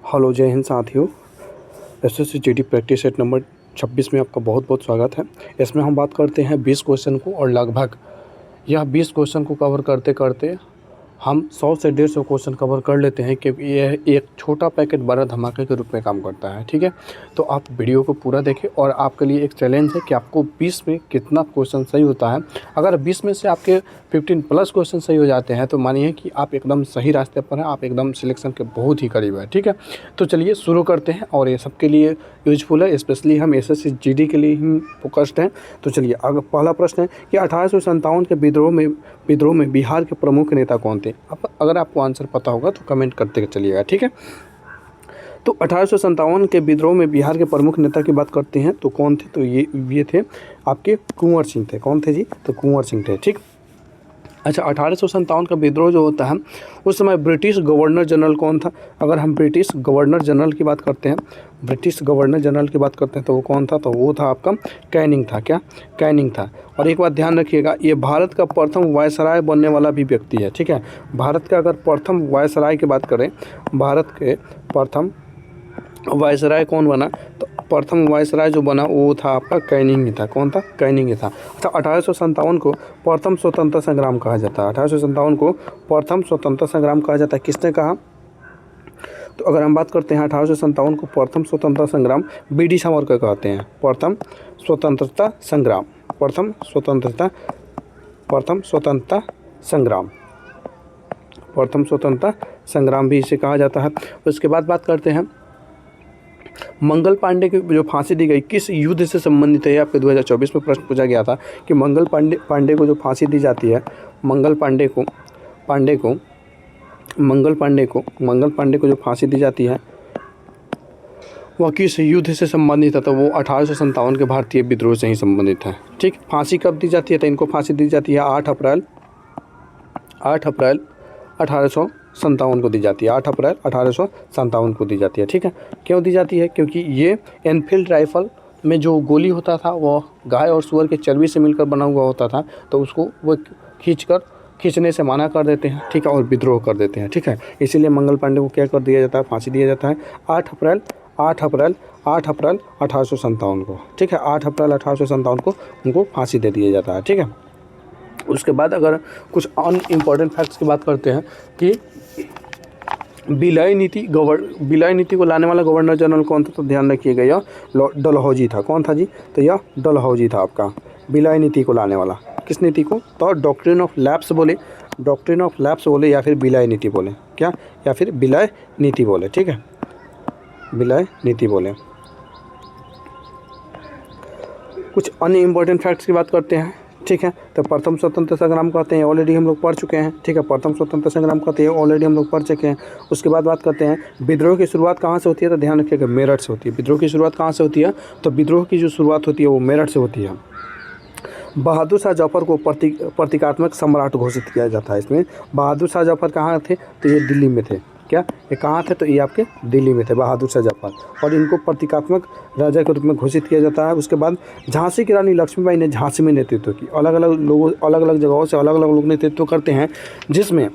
Hello, जय हिंद साथियों। SSC GD practice set number 26 में आपका बहुत बहुत स्वागत है। इसमें हम बात करते हैं 20 क्वेश्चन को और लगभग यह 20 क्वेश्चन को कवर करते करते हम 100 से 150 क्वेश्चन कवर कर लेते हैं, क्योंकि यह एक छोटा पैकेट बड़ा धमाके के रूप में काम करता है। ठीक है, तो आप वीडियो को पूरा देखें और आपके लिए एक चैलेंज है कि आपको 20 में कितना क्वेश्चन सही होता है। अगर 20 में से आपके 15 प्लस क्वेश्चन सही हो जाते हैं तो मानिए कि आप एकदम सही रास्ते पर हैं, आप एकदम सिलेक्शन के बहुत ही करीब है। ठीक है, तो चलिए शुरू करते हैं और ये सबके लिए यूजफुल है, स्पेशली हम एसएससी जीडी के लिए ही फोकस्ड हैं। तो चलिए अगर पहला प्रश्न है कि 1857 के विद्रोह में बिहार के प्रमुख नेता कौन थे। अगर आपको आंसर पता होगा तो कमेंट करते चलिएगा। ठीक है, तो 1857 के विद्रोह में बिहार के प्रमुख नेता की बात करते हैं तो कौन थे, तो ये थे आपके कुंवर सिंह थे। कौन थे जी, तो कुंवर सिंह थे। ठीक, अच्छा 1857 का विद्रोह जो होता है उस समय ब्रिटिश गवर्नर जनरल कौन था। अगर हम ब्रिटिश गवर्नर जनरल की बात करते हैं, तो वो कौन था, तो वो था आपका कैनिंग था। क्या कैनिंग था। और एक बात ध्यान रखिएगा, ये भारत का प्रथम वायसराय बनने वाला भी व्यक्ति है। ठीक है, भारत का अगर प्रथम वायसराय की बात करें, भारत के प्रथम वायसराय कौन बना, तो प्रथम वायसराय जो बना वो था आपका कैनिंग ही था। कौन था, कैनिंग ही था। अच्छा 1857 को प्रथम स्वतंत्रता संग्राम कहा जाता है। 1857 को प्रथम स्वतंत्रता संग्राम कहा जाता है। किसने कहा, तो अगर हम बात करते हैं 1857 को प्रथम स्वतंत्रता संग्राम बीडी सावरकर कहते हैं। प्रथम स्वतंत्रता संग्राम भी इसे कहा जाता है। उसके बाद बात करते हैं मंगल पांडे की जो फांसी दी गई किस युद्ध से संबंधित है। ये आपके 2024 में प्रश्न पूछा गया था कि मंगल पांडे को जो फांसी दी जाती है, मंगल पांडे को जो फांसी दी जाती है वह किस युद्ध से संबंधित है, तो वो 1857 के भारतीय विद्रोह से ही संबंधित है। ठीक, फांसी कब दी जाती है, तो इनको फांसी दी जाती है 8 अप्रैल 1857 को दी जाती है। 8 अप्रैल 1857 को दी जाती है। ठीक है, क्यों दी जाती है, क्योंकि ये एनफील्ड राइफल में जो गोली होता था वो गाय और सूअर के चर्बी से मिलकर बना हुआ होता था, तो उसको वो खींचने से मना कर देते हैं। ठीक है, और विद्रोह कर देते हैं। ठीक है, इसीलिए मंगल पांडे को क्या कर दिया जाता है, फांसी दिया जाता है 8 अप्रैल 1857 को। ठीक है, 8 अप्रैल 1857 को उनको फांसी दे दिया जाता है। ठीक है, उसके बाद अगर कुछ अन इम्पॉर्टेंट फैक्ट्स की बात करते हैं कि विलय नीति को लाने वाला गवर्नर जनरल कौन था, तो ध्यान रखिएगा यह डलहौजी था। कौन था जी, तो यह डलहौजी था आपका विलय नीति को लाने वाला। किस नीति को, तो डॉक्ट्रिन ऑफ लैप्स बोले या फिर विलय नीति बोले। क्या, या फिर विलय नीति बोले। ठीक है, विलय नीति बोले। कुछ अन्य इम्पोर्टेंट फैक्ट्स की बात करते हैं। ठीक है, तो प्रथम स्वतंत्रता संग्राम कहते हैं, ऑलरेडी हम लोग पढ़ चुके हैं। ठीक है, प्रथम स्वतंत्रता संग्राम कहते हैं, ऑलरेडी हम लोग पढ़ चुके हैं। उसके बाद बात करते हैं विद्रोह की शुरुआत कहाँ से होती है, तो ध्यान रखिएगा मेरठ से होती है। विद्रोह की शुरुआत कहाँ से होती है, तो विद्रोह की जो शुरुआत होती है वो मेरठ से होती है। बहादुर शाह जफर को प्रतीकात्मक सम्राट घोषित किया जाता है। इसमें बहादुर शाह जफर कहाँ थे, तो ये दिल्ली में थे। क्या, ये कहाँ थे, तो ये आपके दिल्ली में थे बहादुर शाह जफर, और इनको प्रतीकात्मक राजा के रूप में घोषित किया जाता है। उसके बाद झांसी की रानी लक्ष्मीबाई ने झांसी में नेतृत्व की। अलग अलग जगहों से अलग अलग लोग नेतृत्व करते हैं, जिसमें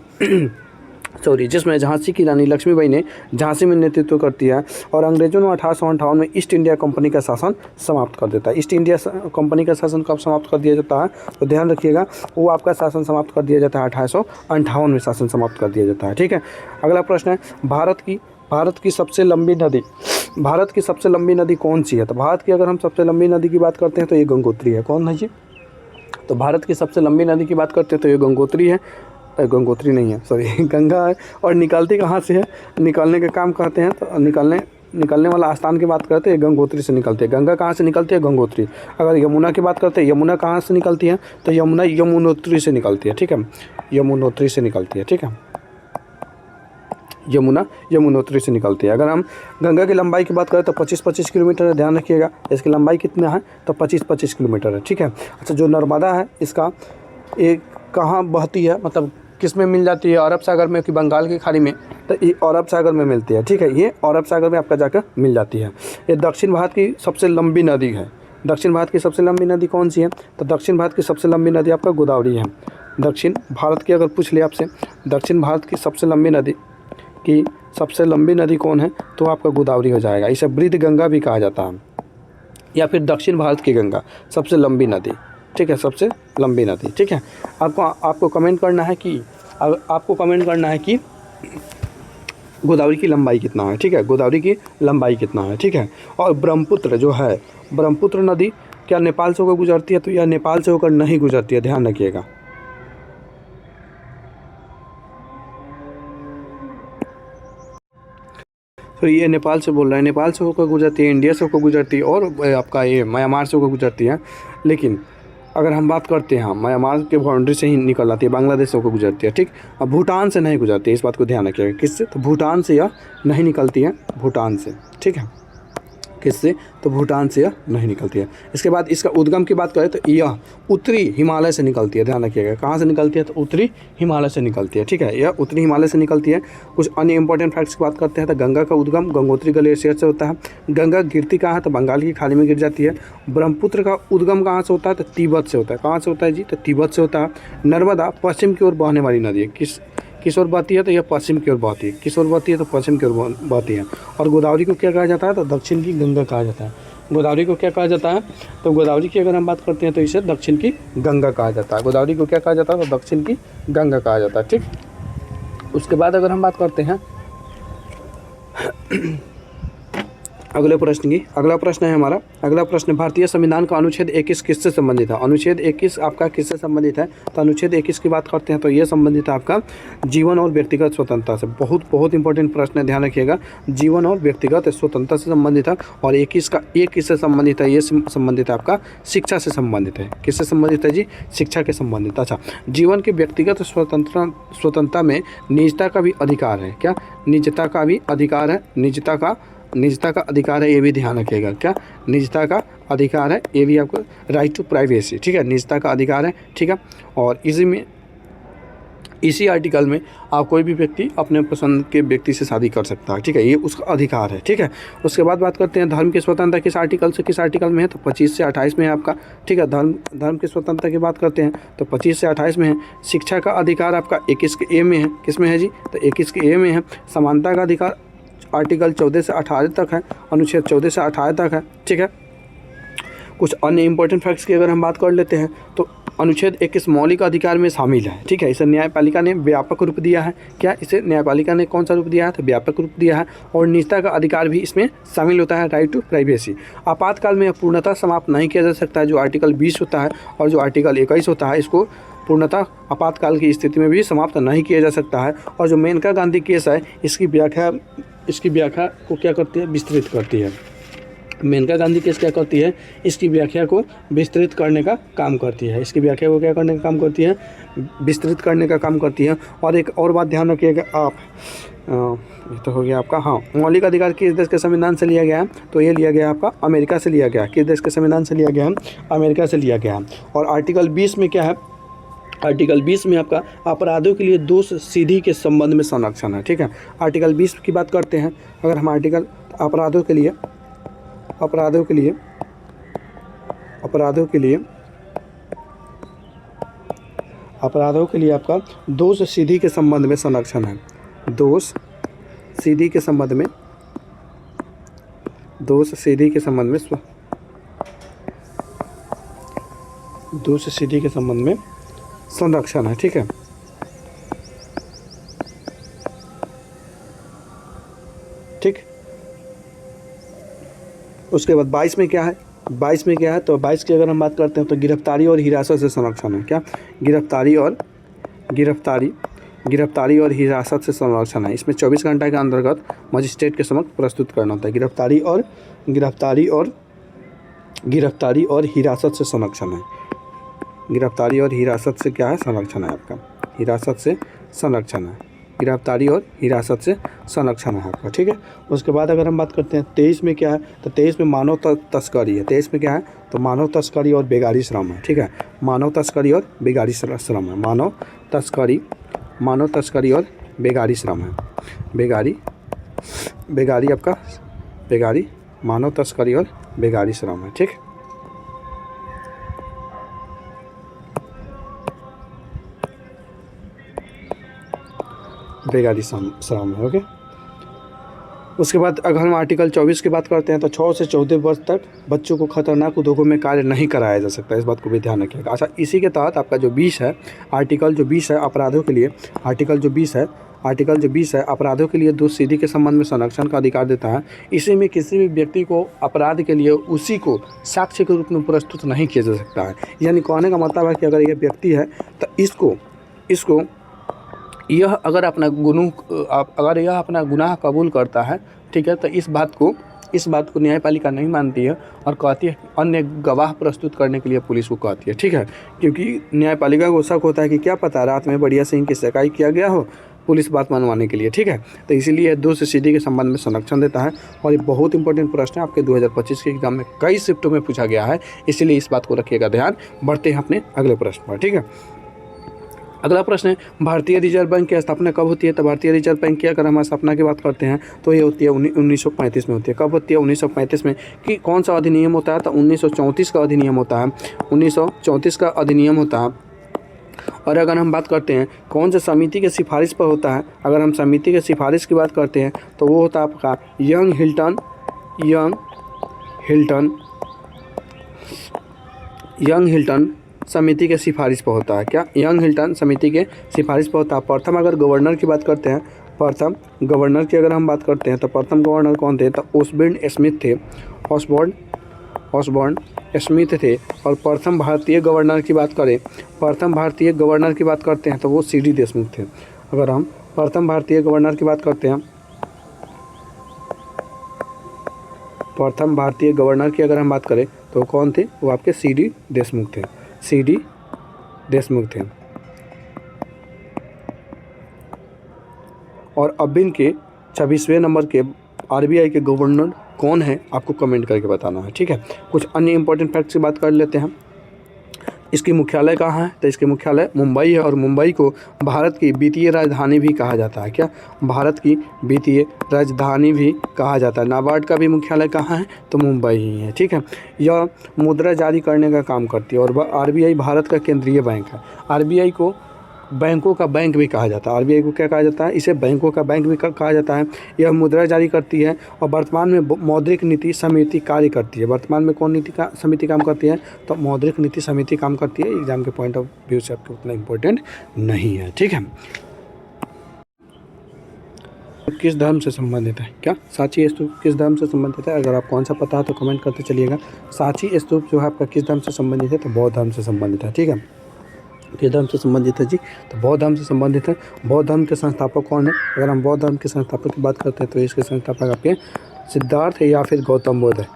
झांसी की रानी लक्ष्मीबाई ने झांसी में नेतृत्व करती है, और अंग्रेजों ने 1858 में ईस्ट इंडिया कंपनी का शासन समाप्त कर देता है। ईस्ट इंडिया कंपनी का शासन कब समाप्त कर दिया जाता है, तो ध्यान रखिएगा वो आपका शासन समाप्त कर दिया जाता है 1858 में शासन समाप्त कर दिया जाता है। ठीक है, अगला प्रश्न है भारत की सबसे लंबी नदी कौन सी है। तो भारत की अगर हम सबसे लंबी नदी की बात करते हैं तो ये गंगोत्री है। कौन है जी, तो भारत की सबसे लंबी नदी की बात करते हैं तो ये गंगोत्री है। गंगोत्री नहीं है, सॉरी गंगा है। और निकलती कहाँ से है, निकलने का काम कहते हैं, तो निकलने वाला स्थान की बात करते हैं गंगोत्री से निकलती है। गंगा कहाँ से निकलती है, गंगोत्री। अगर यमुना की बात करते हैं, यमुना कहाँ से निकलती है, तो यमुना यमुनोत्री से निकलती है। ठीक है, यमुनोत्री से निकलती है। ठीक है, यमुना यमुनोत्री से निकलती है। अगर हम गंगा की लंबाई की बात करें तो 25-25 किलोमीटर है। ध्यान रखिएगा इसकी लंबाई कितना है, तो 25-25 किलोमीटर है। ठीक है, अच्छा जो नर्मदा है इसका एक कहाँ बहती है, मतलब किस में मिल जाती है, अरब सागर में कि बंगाल की खाड़ी में, तो ये अरब सागर में मिलती है। ठीक है, ये अरब सागर में आपका जाकर मिल जाती है। ये दक्षिण भारत की सबसे लंबी नदी है। दक्षिण भारत की सबसे लंबी नदी कौन सी है, तो दक्षिण भारत की सबसे लंबी नदी आपका गोदावरी है। दक्षिण भारत की अगर पूछ ले आपसे दक्षिण भारत की सबसे लंबी नदी की सबसे लंबी नदी कौन है, तो आपका गोदावरी हो जाएगा। इसे वृद्ध गंगा भी कहा जाता है, या फिर दक्षिण भारत की गंगा सबसे लंबी नदी, ठीक है, सबसे लंबी नदी, ठीक है। आपको कमेंट करना है कि गोदावरी की लंबाई कितना है, ठीक है, गोदावरी की लंबाई कितना है, ठीक है। और ब्रह्मपुत्र जो है, ब्रह्मपुत्र नदी क्या नेपाल से होकर गुजरती है, तो यह नेपाल से होकर नहीं गुजरती है, ध्यान रखिएगा। तो ये नेपाल से बोल रहा है, नेपाल से होकर गुजरती है, इंडिया से होकर गुजरती है, और आपका ये म्यांमार से होकर गुजरती है। लेकिन अगर हम बात करते हैं, म्यांमार के बाउंड्री से ही निकल आती है, बांग्लादेश से होकर गुजरती है, ठीक। अब भूटान से नहीं गुजरती है, इस बात को ध्यान रखिएगा। किससे, तो भूटान से यह नहीं निकलती है, भूटान से, ठीक है। किससे, तो भूटान से यह नहीं निकलती है। इसके बाद इसका उद्गम की बात करें तो यह उत्तरी हिमालय से निकलती है, ध्यान रखिएगा। कहाँ से निकलती है, तो उत्तरी हिमालय से निकलती है, ठीक है, यह उत्तरी हिमालय से निकलती है। कुछ अन्य इंपॉर्टेंट फैक्ट्स की बात करते हैं तो गंगा का उद्गम गंगोत्री ग्लेशियर से होता है। गंगा गिरती कहाँ है, तो बंगाल की खाड़ी में गिर जाती है। ब्रह्मपुत्र का उद्गम कहाँ से होता है, तो तिब्बत से होता है। कहाँ से होता है जी, तो तिब्बत से होता है। नर्मदा पश्चिम की ओर बहने वाली नदी है, किस ओर बहती है, तो यह पश्चिम की ओर बहती है। किस ओर बहती है, तो पश्चिम की ओर बहती है। और गोदावरी को क्या कहा जाता है, तो दक्षिण की गंगा कहा जाता है। गोदावरी को क्या कहा जाता है, तो गोदावरी की अगर हम बात करते हैं तो इसे दक्षिण की गंगा कहा जाता है। गोदावरी को क्या कहा जाता है, तो दक्षिण की गंगा कहा जाता है, ठीक। उसके बाद अगर हम बात करते हैं अगले प्रश्न की, अगला प्रश्न है हमारा, अगला प्रश्न, भारतीय संविधान का अनुच्छेद 21 किससे संबंधित है। अनुच्छेद 21 आपका किससे संबंधित है, तो अनुच्छेद 21 की बात करते हैं तो ये संबंधित है आपका जीवन और व्यक्तिगत स्वतंत्रता से। बहुत इंपॉर्टेंट प्रश्न है, ध्यान रखिएगा। जीवन और व्यक्तिगत स्वतंत्रता से संबंधित है। और 21 का एक किससे संबंधित है, ये संबंधित है आपका शिक्षा से संबंधित है। किससे संबंधित है जी, शिक्षा के संबंधित। अच्छा, जीवन के व्यक्तिगत स्वतंत्रता में निजता का भी अधिकार है। क्या, निजता का भी अधिकार है, निजता का अधिकार है, ये भी ध्यान रखिएगा। क्या, निजता का अधिकार है, ये भी आपको राइट टू प्राइवेसी, ठीक है, निजता का अधिकार है, ठीक है। और इसी आर्टिकल में आप कोई भी व्यक्ति अपने पसंद के व्यक्ति से शादी कर सकता है, ठीक है, ये उसका अधिकार है, ठीक है। उसके बाद बात करते हैं धर्म की स्वतंत्रता किस आर्टिकल में है, तो 25 से 28 में है आपका, ठीक है। धर्म की स्वतंत्रता की बात करते हैं तो 25 से 28 में है। शिक्षा का अधिकार आपका 21 के ए में है। किस में है जी, तो 21 के ए में है। समानता का अधिकार आर्टिकल 14 से 18 तक है, अनुच्छेद 14 से 18 तक है, ठीक है। कुछ अन्य इंपॉर्टेंट फैक्ट्स की अगर हम बात कर लेते हैं तो अनुच्छेद 21 मौलिक अधिकार में शामिल है, ठीक है। इसे न्यायपालिका ने व्यापक रूप दिया है। क्या, इसे न्यायपालिका ने कौन सा रूप दिया है, तो व्यापक रूप दिया है। और निजता का अधिकार भी इसमें शामिल होता है, राइट टू प्राइवेसी। आपातकाल में पूर्णतः समाप्त नहीं किया जा सकता है, जो आर्टिकल 20 होता है और जो आर्टिकल 21 होता है, इसको पूर्णतः आपातकाल की स्थिति में भी समाप्त नहीं किया जा सकता है। और जो मेनका गांधी केस है, इसकी व्याख्या को क्या करती है, विस्तृत करती है। मेनका गांधी केस क्या करती है, इसकी व्याख्या को विस्तृत करने का काम करती है। इसकी व्याख्या को क्या करने का काम करती है, विस्तृत करने का काम करती है। और एक और बात ध्यान रखिएगा आप, ये तो हो गया आपका, हाँ, मौलिक अधिकार किस देश के संविधान से लिया गया है, तो ये लिया गया आपका अमेरिका से लिया गया। किस देश के संविधान से लिया गया है, अमेरिका से लिया गया है। और आर्टिकल 20 में क्या है, आर्टिकल 20 में आपका अपराधों के लिए दोष सिद्धि के संबंध में संरक्षण है, ठीक है। आर्टिकल 20 की बात करते हैं अगर हम, आर्टिकल अपराधों के लिए आपका दोष सिद्धि के संबंध में संरक्षण है। दोष सिद्धि के संबंध में संरक्षण है, ठीक है। ठीक, उसके बाद 22 में क्या है, तो 22 की अगर हम बात करते हैं तो गिरफ्तारी और हिरासत से संरक्षण है। क्या, गिरफ्तारी और हिरासत से संरक्षण है। इसमें 24 घंटे के अंतर्गत मजिस्ट्रेट के समक्ष प्रस्तुत करना होता है। गिरफ्तारी और हिरासत से संरक्षण है। गिरफ्तारी और हिरासत से क्या है, संरक्षण है आपका, हिरासत से संरक्षण है। गिरफ्तारी और हिरासत से संरक्षण है आपका, ठीक है। उसके बाद अगर हम बात करते हैं 23 में क्या है, तो 23 में मानव तस्करी है। 23 में क्या है, तो मानव तस्करी और बेगारी श्रम है, ठीक है। मानव तस्करी और बेगारी श्रम है। मानव तस्करी और बेगारी श्रम है। मानव तस्करी और बेगारी श्रम है, ठीक। बेगारी श्रम है, ओके। उसके बाद अगर हम आर्टिकल 24 की बात करते हैं तो 6 से 14 वर्ष तक बच्चों को खतरनाक उद्योगों में कार्य नहीं कराया जा सकता, इस बात को भी ध्यान रखिएगा। अच्छा, इसी के तहत आपका जो 20 है, आर्टिकल जो 20 है अपराधों के लिए, आर्टिकल जो 20 है अपराधों के लिए दोषसिद्धि के संबंध में संरक्षण का अधिकार देता है। इसी में किसी भी व्यक्ति को अपराध के लिए उसी को साक्ष्य के रूप में प्रस्तुत नहीं किया जा सकता है। यानी कहने का मतलब है कि अगर ये व्यक्ति है तो इसको यह अगर यह अपना गुनाह कबूल करता है, ठीक है, तो इस बात को न्यायपालिका नहीं मानती है और कहती है अन्य गवाह प्रस्तुत करने के लिए पुलिस को कहती है, ठीक है, क्योंकि न्यायपालिका को शक होता है कि क्या पता रात में बढ़िया सिंह की शिकायत किया गया हो पुलिस बात मनवाने के लिए, ठीक है। तो इसीलिए दोषसिद्धि के संबंध में संरक्षण देता है। और ये बहुत इंपॉर्टेंट प्रश्न है, आपके 2025 के एग्जाम में कई शिफ्टों में पूछा गया है, इसीलिए इस बात को रखिएगा ध्यान। बढ़ते हैं अपने अगले प्रश्न पर, ठीक है। अगला प्रश्न है, भारतीय रिजर्व बैंक की स्थापना कब होती है? तो भारतीय रिजर्व बैंक की अगर हम स्थापना की बात करते हैं तो ये होती है 1935 में होती है। कब होती है? 1935 में। कि कौन सा अधिनियम होता है? तो 1934 का अधिनियम होता है, 1934 का अधिनियम होता है। और अगर हम बात करते हैं कौन से समिति के सिफारिश पर होता है, अगर हम समिति के सिफारिश की बात करते हैं तो वो होता है आपका यंग हिल्टन समिति के सिफारिश पर होता है। क्या? यंग हिल्टन समिति के सिफारिश पर होता है। प्रथम अगर गवर्नर की बात करते हैं, प्रथम गवर्नर की अगर हम बात करते हैं तो प्रथम गवर्नर कौन थे? तो ओसबोर्न स्मिथ थे। और प्रथम भारतीय गवर्नर की बात करते हैं तो वो CD देशमुख थे। अगर हम प्रथम भारतीय गवर्नर की बात करते हैं, प्रथम भारतीय गवर्नर की अगर हम बात करें तो कौन थे? वो आपके CD देशमुख थे, CD देशमुख थे। और अब इनके 26वें नंबर के RBI के गवर्नर कौन है आपको कमेंट करके बताना है, ठीक है। कुछ अन्य इंपॉर्टेंट फैक्ट्स की बात कर लेते हैं। इसकी मुख्यालय कहाँ है? तो इसके मुख्यालय मुंबई है। और मुंबई को भारत की वित्तीय राजधानी भी कहा जाता है। क्या? भारत की वित्तीय राजधानी भी कहा जाता है। नाबार्ड का भी मुख्यालय कहाँ है? तो मुंबई ही है, ठीक है। यह मुद्रा जारी करने का काम करती है। और RBI भारत का केंद्रीय बैंक है। RBI को बैंकों का बैंक भी कहा जाता है। RBI को क्या कहा जाता है? इसे बैंकों का बैंक भी कहा जाता है। यह मुद्रा जारी करती है और वर्तमान में मौद्रिक नीति समिति कार्य करती है। वर्तमान में कौन समिति काम करती है? तो मौद्रिक नीति समिति काम करती है। एग्जाम के पॉइंट ऑफ व्यू से आपको उतना इम्पोर्टेंट नहीं है, ठीक है। किस धर्म से संबंधित है? क्या? सांची स्तूप किस धर्म से संबंधित है? अगर आपको कौन सा पता है तो कमेंट करते चलिएगा। सांची स्तूप जो है आपका किस धर्म से संबंधित है? तो बौद्ध धर्म से संबंधित है, ठीक है। किस धर्म से संबंधित है जी? तो बौद्ध धर्म से संबंधित है। बौद्ध धर्म के संस्थापक कौन है? अगर हम बौद्ध धर्म के संस्थापक की बात करते हैं तो इसके संस्थापक आपके सिद्धार्थ या फिर गौतम बुद्ध है,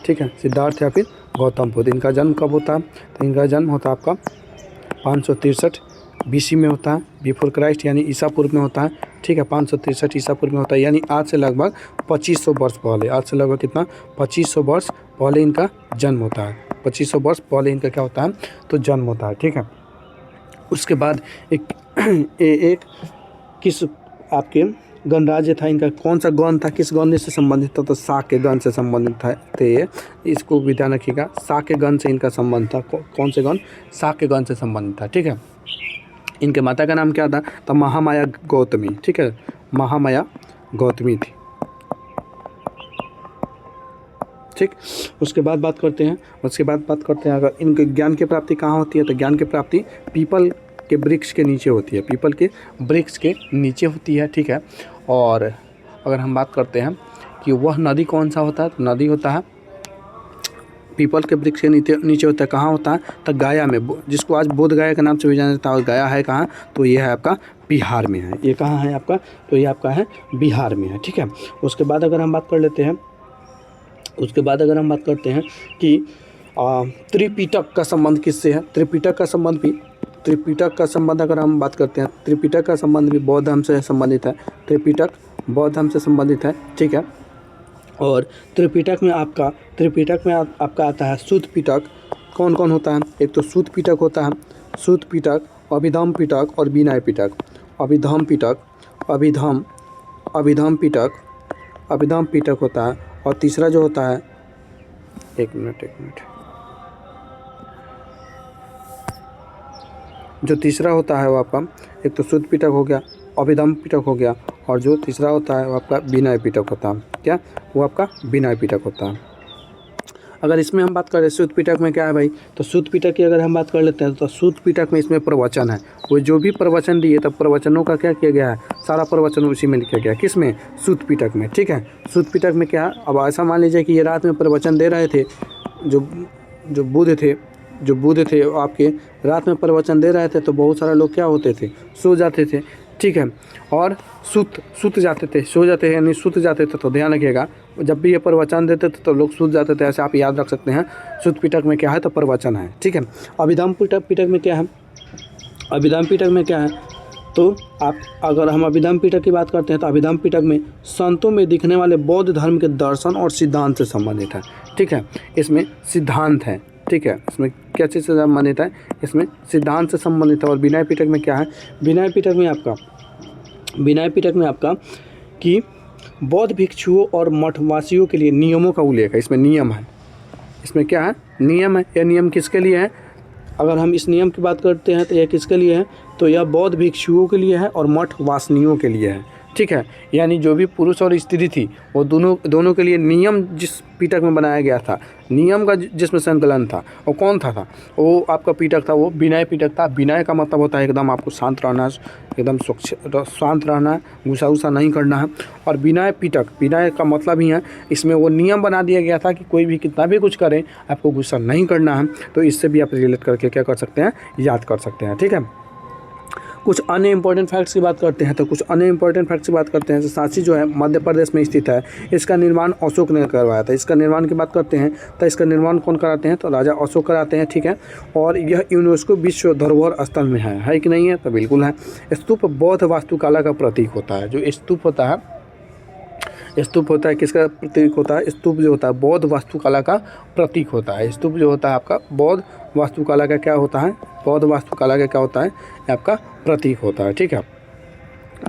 ठीक है। सिद्धार्थ या फिर गौतम बुद्ध। इनका जन्म कब होता है? तो इनका जन्म होता है आपका 563 BC में होता है, बिफोर क्राइस्ट यानी ईसा पूर्व में होता है, ठीक है। 563 ईसा पूर्व में होता है, यानी आज से लगभग 2500 वर्ष पहले, आज से लगभग कितना? 2500 वर्ष पहले इनका जन्म होता है। 2500 वर्ष पहले इनका क्या होता है? तो जन्म होता है, ठीक है। उसके बाद एक किस आपके गणराज्य था इनका? कौन सा गण था? किस गण से संबंधित था? तो शाक्य गण से संबंधित थे। इसको भी ध्यान रखिएगा, शाक्य गण से इनका संबंध था। कौन से गण? शाक्य गण से संबंधित था, ठीक है। इनके माता का नाम क्या था? तो महामाया गौतमी, ठीक है। महामाया गौतमी थी, ठीक। उसके बाद बात करते हैं अगर इनके ज्ञान की प्राप्ति कहाँ होती है? तो ज्ञान की प्राप्ति पीपल के वृक्ष के नीचे होती है, पीपल के वृक्ष के नीचे होती है, ठीक है। और अगर हम बात करते हैं कि वह नदी कौन सा होता है? तो नदी होता है पीपल के वृक्ष के नीचे होता है। कहाँ होता है? तो गया में, जिसको आज बोध गया के नाम से भी जाना जाता है। और गया है कहाँ? तो ये है आपका बिहार में है। ये कहाँ है आपका? तो ये आपका है बिहार में है, ठीक है। उसके बाद अगर हम बात करते हैं कि त्रिपिटक का संबंध किससे है? त्रिपिटक का संबंध अगर हम बात करते हैं, त्रिपिटक का संबंध भी बौद्ध धर्म से संबंधित है। त्रिपिटक बौद्ध धर्म से संबंधित है, ठीक है। और त्रिपिटक में आपका आता है शुद्ध पिटक। कौन कौन होता है? एक तो शुद्ध पिटक होता है, शुद्ध पिटक, अभिधम पिटक और विनय पिटक। अभिधम पिटक होता है। और तीसरा जो होता है, एक मिनट, जो तीसरा होता है वो आपका एक तो शुद्ध पिटक हो गया, अभिधम पिटक हो गया, और जो तीसरा होता है वो आपका बिना पीटक होता है। क्या? वो आपका बिना पीटक होता है। अगर इसमें हम बात करें शुद्ध पिटक में क्या है भाई, तो शुद्ध पिटक की अगर हम बात कर लेते हैं तो शुद्ध पिटक में इसमें प्रवचन है। वो जो भी प्रवचन दिए तब प्रवचनों का क्या किया गया है, सारा प्रवचन उसी में लिखा गया। किस में? शुद्ध पिटक में। ठीक है, शुद्ध पिटक में क्या, अब ऐसा मान लीजिए कि ये रात में प्रवचन दे रहे थे, जो बुद्ध थे वो आपके रात में प्रवचन दे रहे थे, तो बहुत सारे लोग क्या होते थे, सो जाते थे। ठीक है, और सुत जाते थे, सो जाते हैं यानी सुत जाते थे। तो ध्यान रखिएगा, जब भी ये प्रवचन देते थे तो लोग सूत जाते थे, ऐसे आप याद रख सकते हैं। शुद्ध पिटक में क्या है, तो प्रवचन है। ठीक है, अभिधाम पिटक में क्या है, अभिधाम पिटक में क्या है, तो आप अगर हम अभिधाम पिटक की बात करते हैं तो अभिधाम पिटक में संतों में दिखने वाले बौद्ध धर्म के दर्शन और सिद्धांत से संबंधित है। ठीक है, इसमें सिद्धांत है। ठीक है, इसमें क्या चीज़ से संबंधित है, इसमें सिद्धांत से संबंधित है। और विनय पिटक में क्या है, विनय पिटक में आपका कि बौद्ध भिक्षुओं और मठवासियों के लिए नियमों का उल्लेख है। इसमें नियम है, इसमें क्या है, नियम है। यह नियम किसके लिए है, अगर हम इस नियम की बात करते हैं तो यह किसके लिए है, तो यह बौद्ध भिक्षुओं के लिए है और मठवासिनियों के लिए है। ठीक है, यानी जो भी पुरुष और स्त्री थी वो दोनों के लिए नियम जिस पिटक में बनाया गया था, नियम का जिसमें संकलन था, वो कौन था वो आपका पिटक था, वो विनय पिटक था। विनय का मतलब होता है एकदम आपको शांत रहना, एकदम शांत रहना, गुस्सा उसा नहीं करना है। और विनय पिटक, विनय का मतलब ही है, इसमें वो नियम बना दिया गया था कि कोई भी कितना भी कुछ करे आपको गुस्सा नहीं करना है। तो इससे भी आप रिलेट करके क्या कर सकते हैं, याद कर सकते हैं। ठीक है, कुछ अन्य इंपॉर्टेंट फैक्ट्स की बात करते हैं तो सांची जो है मध्य प्रदेश में स्थित है। इसका निर्माण अशोक ने करवाया था। इसका निर्माण की बात करते हैं तो इसका निर्माण कौन कराते हैं, तो राजा अशोक कराते हैं। ठीक है, और यह यूनेस्को विश्व धरोहर स्थल में है कि नहीं है, तो बिल्कुल है। स्तूप बौद्ध वास्तुकला का प्रतीक होता है। जो स्तूप होता है किसका प्रतीक होता है, स्तूप जो होता है बौद्ध वास्तुकला का प्रतीक होता है। स्तूप जो होता है आपका बौद्ध वास्तुकला का क्या होता है, बौद्ध वास्तुकला का क्या होता है, आपका प्रतीक होता है। ठीक है,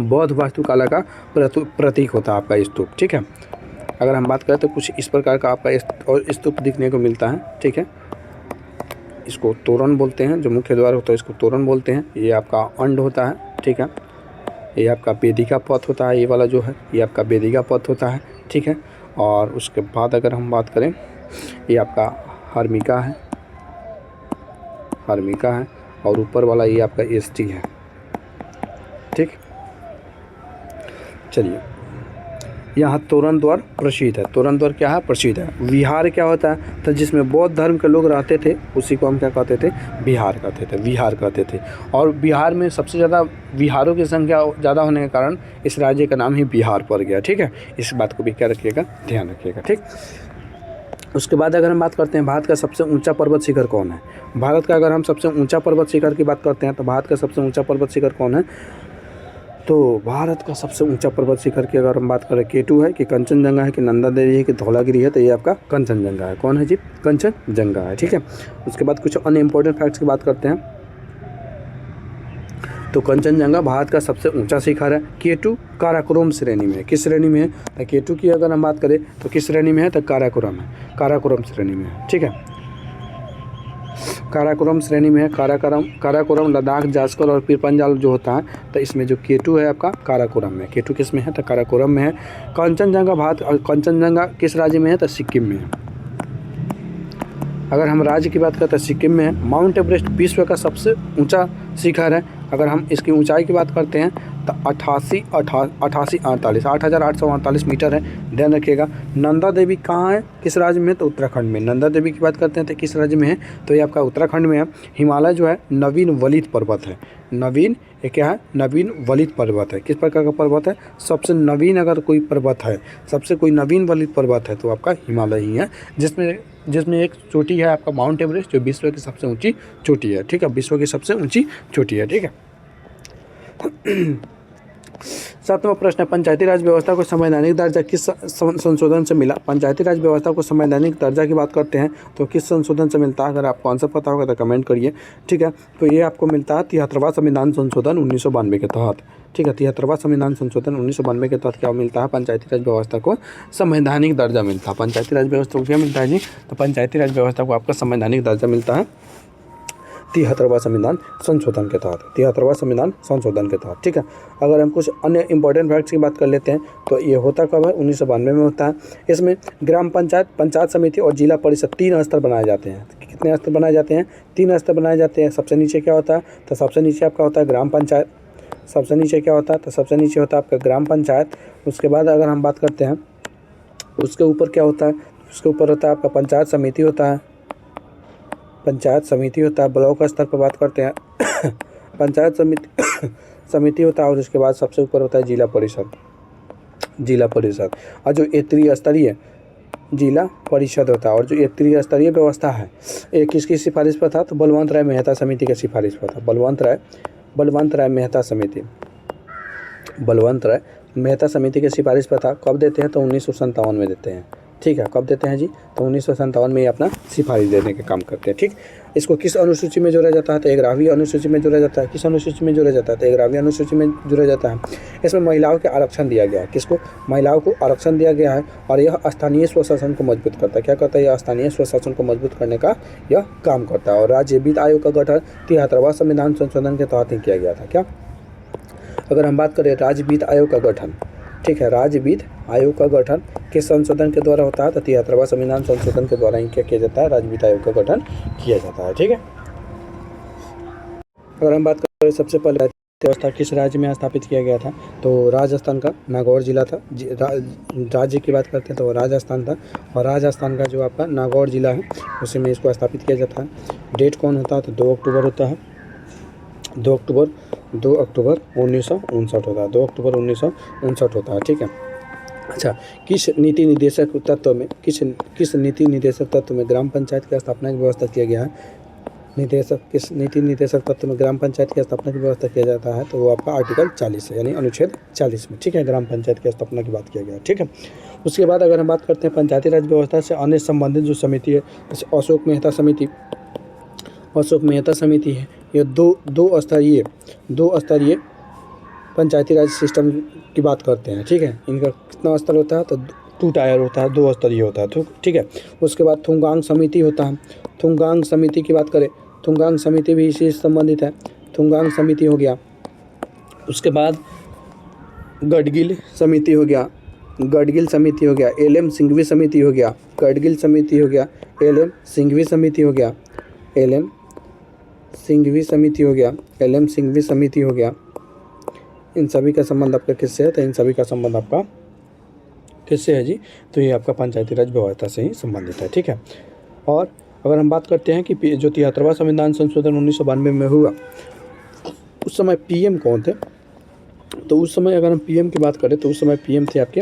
बौद्ध वास्तुकला का प्रतीक होता है आपका स्तूप। ठीक है, अगर हम बात करें तो कुछ इस प्रकार का आपका और स्तूप दिखने को मिलता है। ठीक है, इसको तोरण बोलते हैं, जो मुख्य द्वार होता है इसको तोरण बोलते हैं। ये आपका अंड होता है। ठीक है, ये आपका वेदिका पथ होता है, ये वाला जो है ये आपका वेदिका पथ होता है। ठीक है, और उसके बाद अगर हम बात करें, ये आपका हर्मिका है और ऊपर वाला ये आपका एसटी है। ठीक, चलिए, यहाँ तोरण द्वार प्रसिद्ध है। तोरण द्वार क्या है, प्रसिद्ध है। विहार क्या होता है, तो जिसमें बौद्ध धर्म के लोग रहते थे उसी को हम क्या कहते थे, विहार कहते थे। और बिहार में सबसे ज़्यादा विहारों की संख्या ज़्यादा होने के कारण इस राज्य का नाम ही बिहार पड़ गया। ठीक है, इस बात को भी क्या रखिएगा, ध्यान रखिएगा। ठीक, उसके बाद अगर हम बात करते हैं भारत का सबसे ऊंचा पर्वत शिखर कौन है, भारत का अगर हम सबसे ऊंचा पर्वत शिखर की बात करते हैं तो भारत का सबसे ऊंचा पर्वत शिखर कौन है, तो भारत का सबसे ऊंचा पर्वत शिखर की अगर हम बात करें K2 है कि कंचनजंगा है कि नंदा देवी है कि धौलागिरी है, तो ये आपका कंचनजंगा है। कौन है जी, कंचनजंगा है। ठीक है, उसके बाद कुछ अन्य इंपॉर्टेंट फैक्ट्स की बात करते हैं तो कंचनजंगा भारत का सबसे ऊंचा शिखर है। K2 काराकोरम श्रेणी में है। किस श्रेणी में है, तो K2 की अगर हम बात करें तो किस श्रेणी में है, तो काराकोरम है, काराकोरम श्रेणी में है। ठीक है, काराकोरम श्रेणी में है। काराकोरम लद्दाख, जास्कर और पीरपंजाल जो होता है, तो इसमें जो K2 है आपका काराकोरम में। K2 किस में है, तो काराकोरम में है। कंचनजंगा किस राज्य में है, तो सिक्किम में है। अगर हम राज्य की बात करते हैं सिक्किम में है। माउंट एवरेस्ट विश्व का सबसे ऊंचा शिखर है। अगर हम इसकी ऊंचाई की बात करते हैं तो 8,848 मीटर है। ध्यान रखिएगा। नंदा देवी कहाँ है, किस राज्य में है, तो उत्तराखंड में। नंदा देवी की बात करते हैं तो किस राज्य में है, तो ये आपका उत्तराखंड में है। हिमालय जो है नवीन वलित पर्वत है। नवीन ये क्या है, नवीन वलित पर्वत है। किस प्रकार का पर्वत है, सबसे नवीन अगर कोई पर्वत है, सबसे कोई नवीन वलित पर्वत है तो आपका हिमालय ही है, जिसमें एक चोटी है आपका माउंट एवरेस्ट, जो विश्व की सबसे ऊंची चोटी है। ठीक है, विश्व की सबसे ऊंची चोटी है। ठीक है। 7वां प्रश्न है, पंचायती राज व्यवस्था को संवैधानिक दर्जा किस संशोधन से मिला। पंचायती राज व्यवस्था को संवैधानिक दर्जा की बात करते हैं तो किस संशोधन से मिलता है, अगर आपको आंसर पता होगा तो कमेंट करिए। ठीक है, तो ये आपको मिलता है 73वां संविधान संशोधन 1992 के तहत। ठीक है, 73वां संविधान संशोधन 1992 के तहत क्या मिलता है, पंचायती राज व्यवस्था को संवैधानिक दर्जा मिलता है। पंचायती राज व्यवस्था को क्या मिलता है जी, तो पंचायती राज व्यवस्था को आपका संवैधानिक दर्जा मिलता है 73वां संविधान संशोधन के तहत, 73वां संविधान संशोधन के तहत। ठीक है, अगर हम कुछ अन्य इंपॉर्टेंट फैक्ट्स की बात कर लेते हैं तो ये होता कब है, 1992 में होता है। इसमें ग्राम पंचायत, पंचायत समिति और जिला परिषद 3 स्तर बनाए जाते हैं। कितने स्तर बनाए जाते हैं? 3 स्तर बनाए जाते हैं। सबसे नीचे क्या होता है? तो सबसे नीचे आपका होता है ग्राम पंचायत। सबसे नीचे क्या होता है? तो सबसे नीचे होता है आपका ग्राम पंचायत। उसके बाद अगर हम बात करते हैं उसके ऊपर क्या होता है, उसके ऊपर होता है आपका पंचायत समिति होता है, पंचायत समिति होता है। ब्लॉक स्तर पर बात करते हैं पंचायत समिति होता है। और उसके बाद सबसे ऊपर होता है जिला परिषद, जिला परिषद। और जो ये त्रिस्तरीय जिला परिषद होता है और जो ये त्रिस्तरीय व्यवस्था है ये किसकी सिफारिश पर था? तो बलवंत राय मेहता समिति की सिफारिश पर था। बलवंत राय मेहता समिति, बलवंत राय मेहता समिति की सिफारिश पर था। कब देते हैं? तो 1957 में देते हैं। ठीक है, कब देते हैं जी? तो 1957 में ये अपना सिफारिश देने का काम करते हैं। ठीक, इसको किस अनुसूची में जोड़ा जाता है? तो 11वीं अनुसूची में जोड़ा जाता है। किस अनुसूची में जोड़ा जाता है? तो 11वीं अनुसूची में जोड़ा जाता है। इसमें महिलाओं के आरक्षण दिया गया है। किसको? महिलाओं को आरक्षण दिया गया है और यह स्थानीय स्वशासन को मजबूत करता है। क्या करता है? यह स्थानीय स्वशासन को मजबूत करने का यह काम करता है। और राज्य वित्त आयोग का गठन 73वां संविधान संशोधन के तहत ही किया गया था। क्या? अगर हम बात करें राज्य वित्त आयोग का गठन, ठीक है, राज्य वित्त आयोग का गठन किस संशोधन के द्वारा होता है? तो 73वां संविधान संशोधन के द्वारा ही क्या किया जाता है? राज्य वित्त आयोग का गठन किया जाता है। ठीक है, अगर हम बात करें सबसे पहले व्यवस्था किस राज्य में स्थापित किया गया था? तो राजस्थान का नागौर जिला था। राज्य की बात करते हैं तो राजस्थान था और राजस्थान का जो आपका नागौर जिला है उसी में इसको स्थापित किया जाता है। डेट कौन होता है? तो 2 अक्टूबर होता है। 2 अक्टूबर 1959 होता है। 2 अक्टूबर 1959 होता है। ठीक है, अच्छा, किस नीति निर्देशक तत्व में ग्राम पंचायत की स्थापना की व्यवस्था किया गया है? किस नीति निर्देशक तत्व में ग्राम पंचायत की स्थापना की व्यवस्था किया जाता है? तो वो आपका आर्टिकल 40 है, यानी अनुच्छेद 40 में। ठीक है, ग्राम पंचायत की स्थापना की बात किया गया है। ठीक है, उसके बाद अगर हम बात करते हैं पंचायती राज व्यवस्था से अन्य संबंधित जो समिति है, जैसे अशोक मेहता समिति है। ये दो स्तरीय पंचायती राज सिस्टम की बात करते हैं। ठीक है, इनका कितना स्तर होता है? तो 2 टायर होता है, 2 स्तरीय होता है। ठीक है, उसके बाद थुंगांग समिति होता है। थुंगांग समिति की बात करें, थुंगांग समिति भी इसी से संबंधित है। थुंगांग समिति हो गया। उसके बाद गडगिल समिति हो गया, एलएम सिंघवी समिति हो गया, गडगिल समिति हो गया, एलएम सिंघवी समिति हो गया, एलएम सिंघवी समिति हो गया। इन सभी का संबंध आपका किससे है? तो इन सभी का संबंध आपका किससे है जी? तो ये आपका पंचायती राज व्यवस्था से ही संबंधित है। ठीक है, और अगर हम बात करते हैं कि जो 73वां संविधान संशोधन 1992 में हुआ उस समय पीएम कौन थे? तो उस समय अगर हम पीएम की बात करें तो उस समय पीएम थे आपके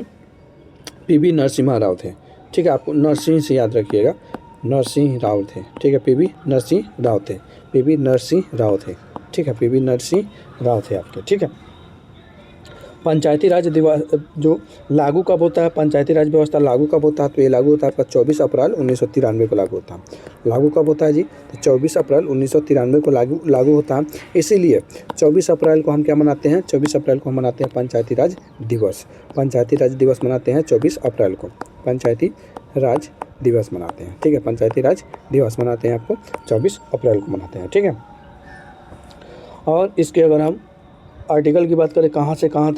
पीवी नरसिम्हा राव थे। ठीक है, आपको नरसिंह से याद रखिएगा, नरसिंह राव थे। ठीक है, पीवी नरसिंह राव थे। ठीक है, पीवी नरसिंह राव थे आपके। ठीक है, पंचायती राज दिवस जो लागू कब होता है? पंचायती राज व्यवस्था लागू कब होता है? तो ये लागू होता है आपका 24 अप्रैल 1993 को लागू होता है। लागू कब होता है जी? तो 24 अप्रैल 1993 को लागू होता है। इसीलिए 24 अप्रैल को हम क्या मनाते हैं? 24 अप्रैल को हम मनाते हैं पंचायती राज दिवस। पंचायती राज दिवस मनाते हैं 24 अप्रैल को, पंचायती राज दिवस मनाते हैं। ठीक है, पंचायती राज दिवस मनाते हैं आपको 24 अप्रैल को मनाते हैं। ठीक है, और इसके अगर हम आर्टिकल की बात करें कहाँ से कहाँ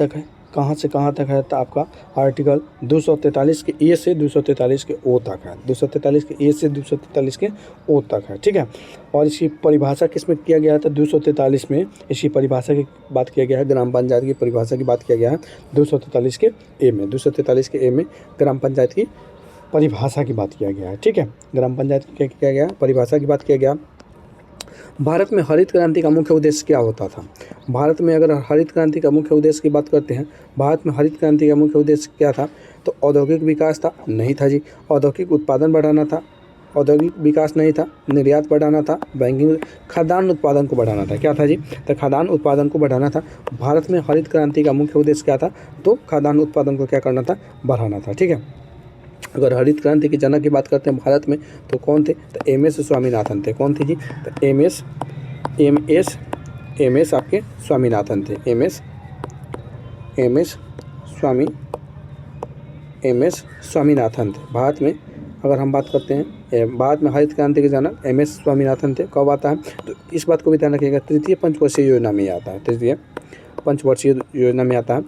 तक है तो आपका आर्टिकल 243 के ए से 243 के ओ तक है। 243 के ए से 243 के ओ तक है। ठीक है, और इसकी परिभाषा किस में किया गया था? 243 में इसकी परिभाषा की बात किया गया है, ग्राम पंचायत की परिभाषा की बात किया गया है 243 के ए में। 243 के ए में ग्राम पंचायत की परिभाषा की बात किया गया है। ठीक है, ग्राम पंचायत की क्या किया गया? परिभाषा की बात किया गया। भारत में हरित क्रांति का मुख्य उद्देश्य क्या होता था? भारत में अगर हरित क्रांति का मुख्य उद्देश्य की बात करते हैं, भारत में हरित क्रांति का मुख्य उद्देश्य क्या था? तो औद्योगिक विकास था? नहीं था जी। औद्योगिक उत्पादन बढ़ाना था? औद्योगिक विकास नहीं था। निर्यात बढ़ाना था, बैंकिंग, खाद्यान्न उत्पादन को बढ़ाना था। क्या था जी? तो खाद्यान्न उत्पादन को बढ़ाना था। भारत में हरित क्रांति का मुख्य उद्देश्य क्या था? तो खाद्यान्न उत्पादन को क्या करना था? बढ़ाना था। ठीक है, अगर हरित क्रांति के जनक की बात करते हैं भारत में तो कौन थे? तो एम.एस. स्वामीनाथन थे। कौन थे जी? तो एम.एस. आपके स्वामीनाथन थे। एम.एस. स्वामीनाथन थे। भारत में अगर हम बात करते हैं बाद में हरित क्रांति के जनक MS स्वामीनाथन थे। कब आता है? तो इस बात को भी ध्यान रखिएगा, तृतीय पंचवर्षीय योजना में आता है। तृतीय पंचवर्षीय योजना में आता है।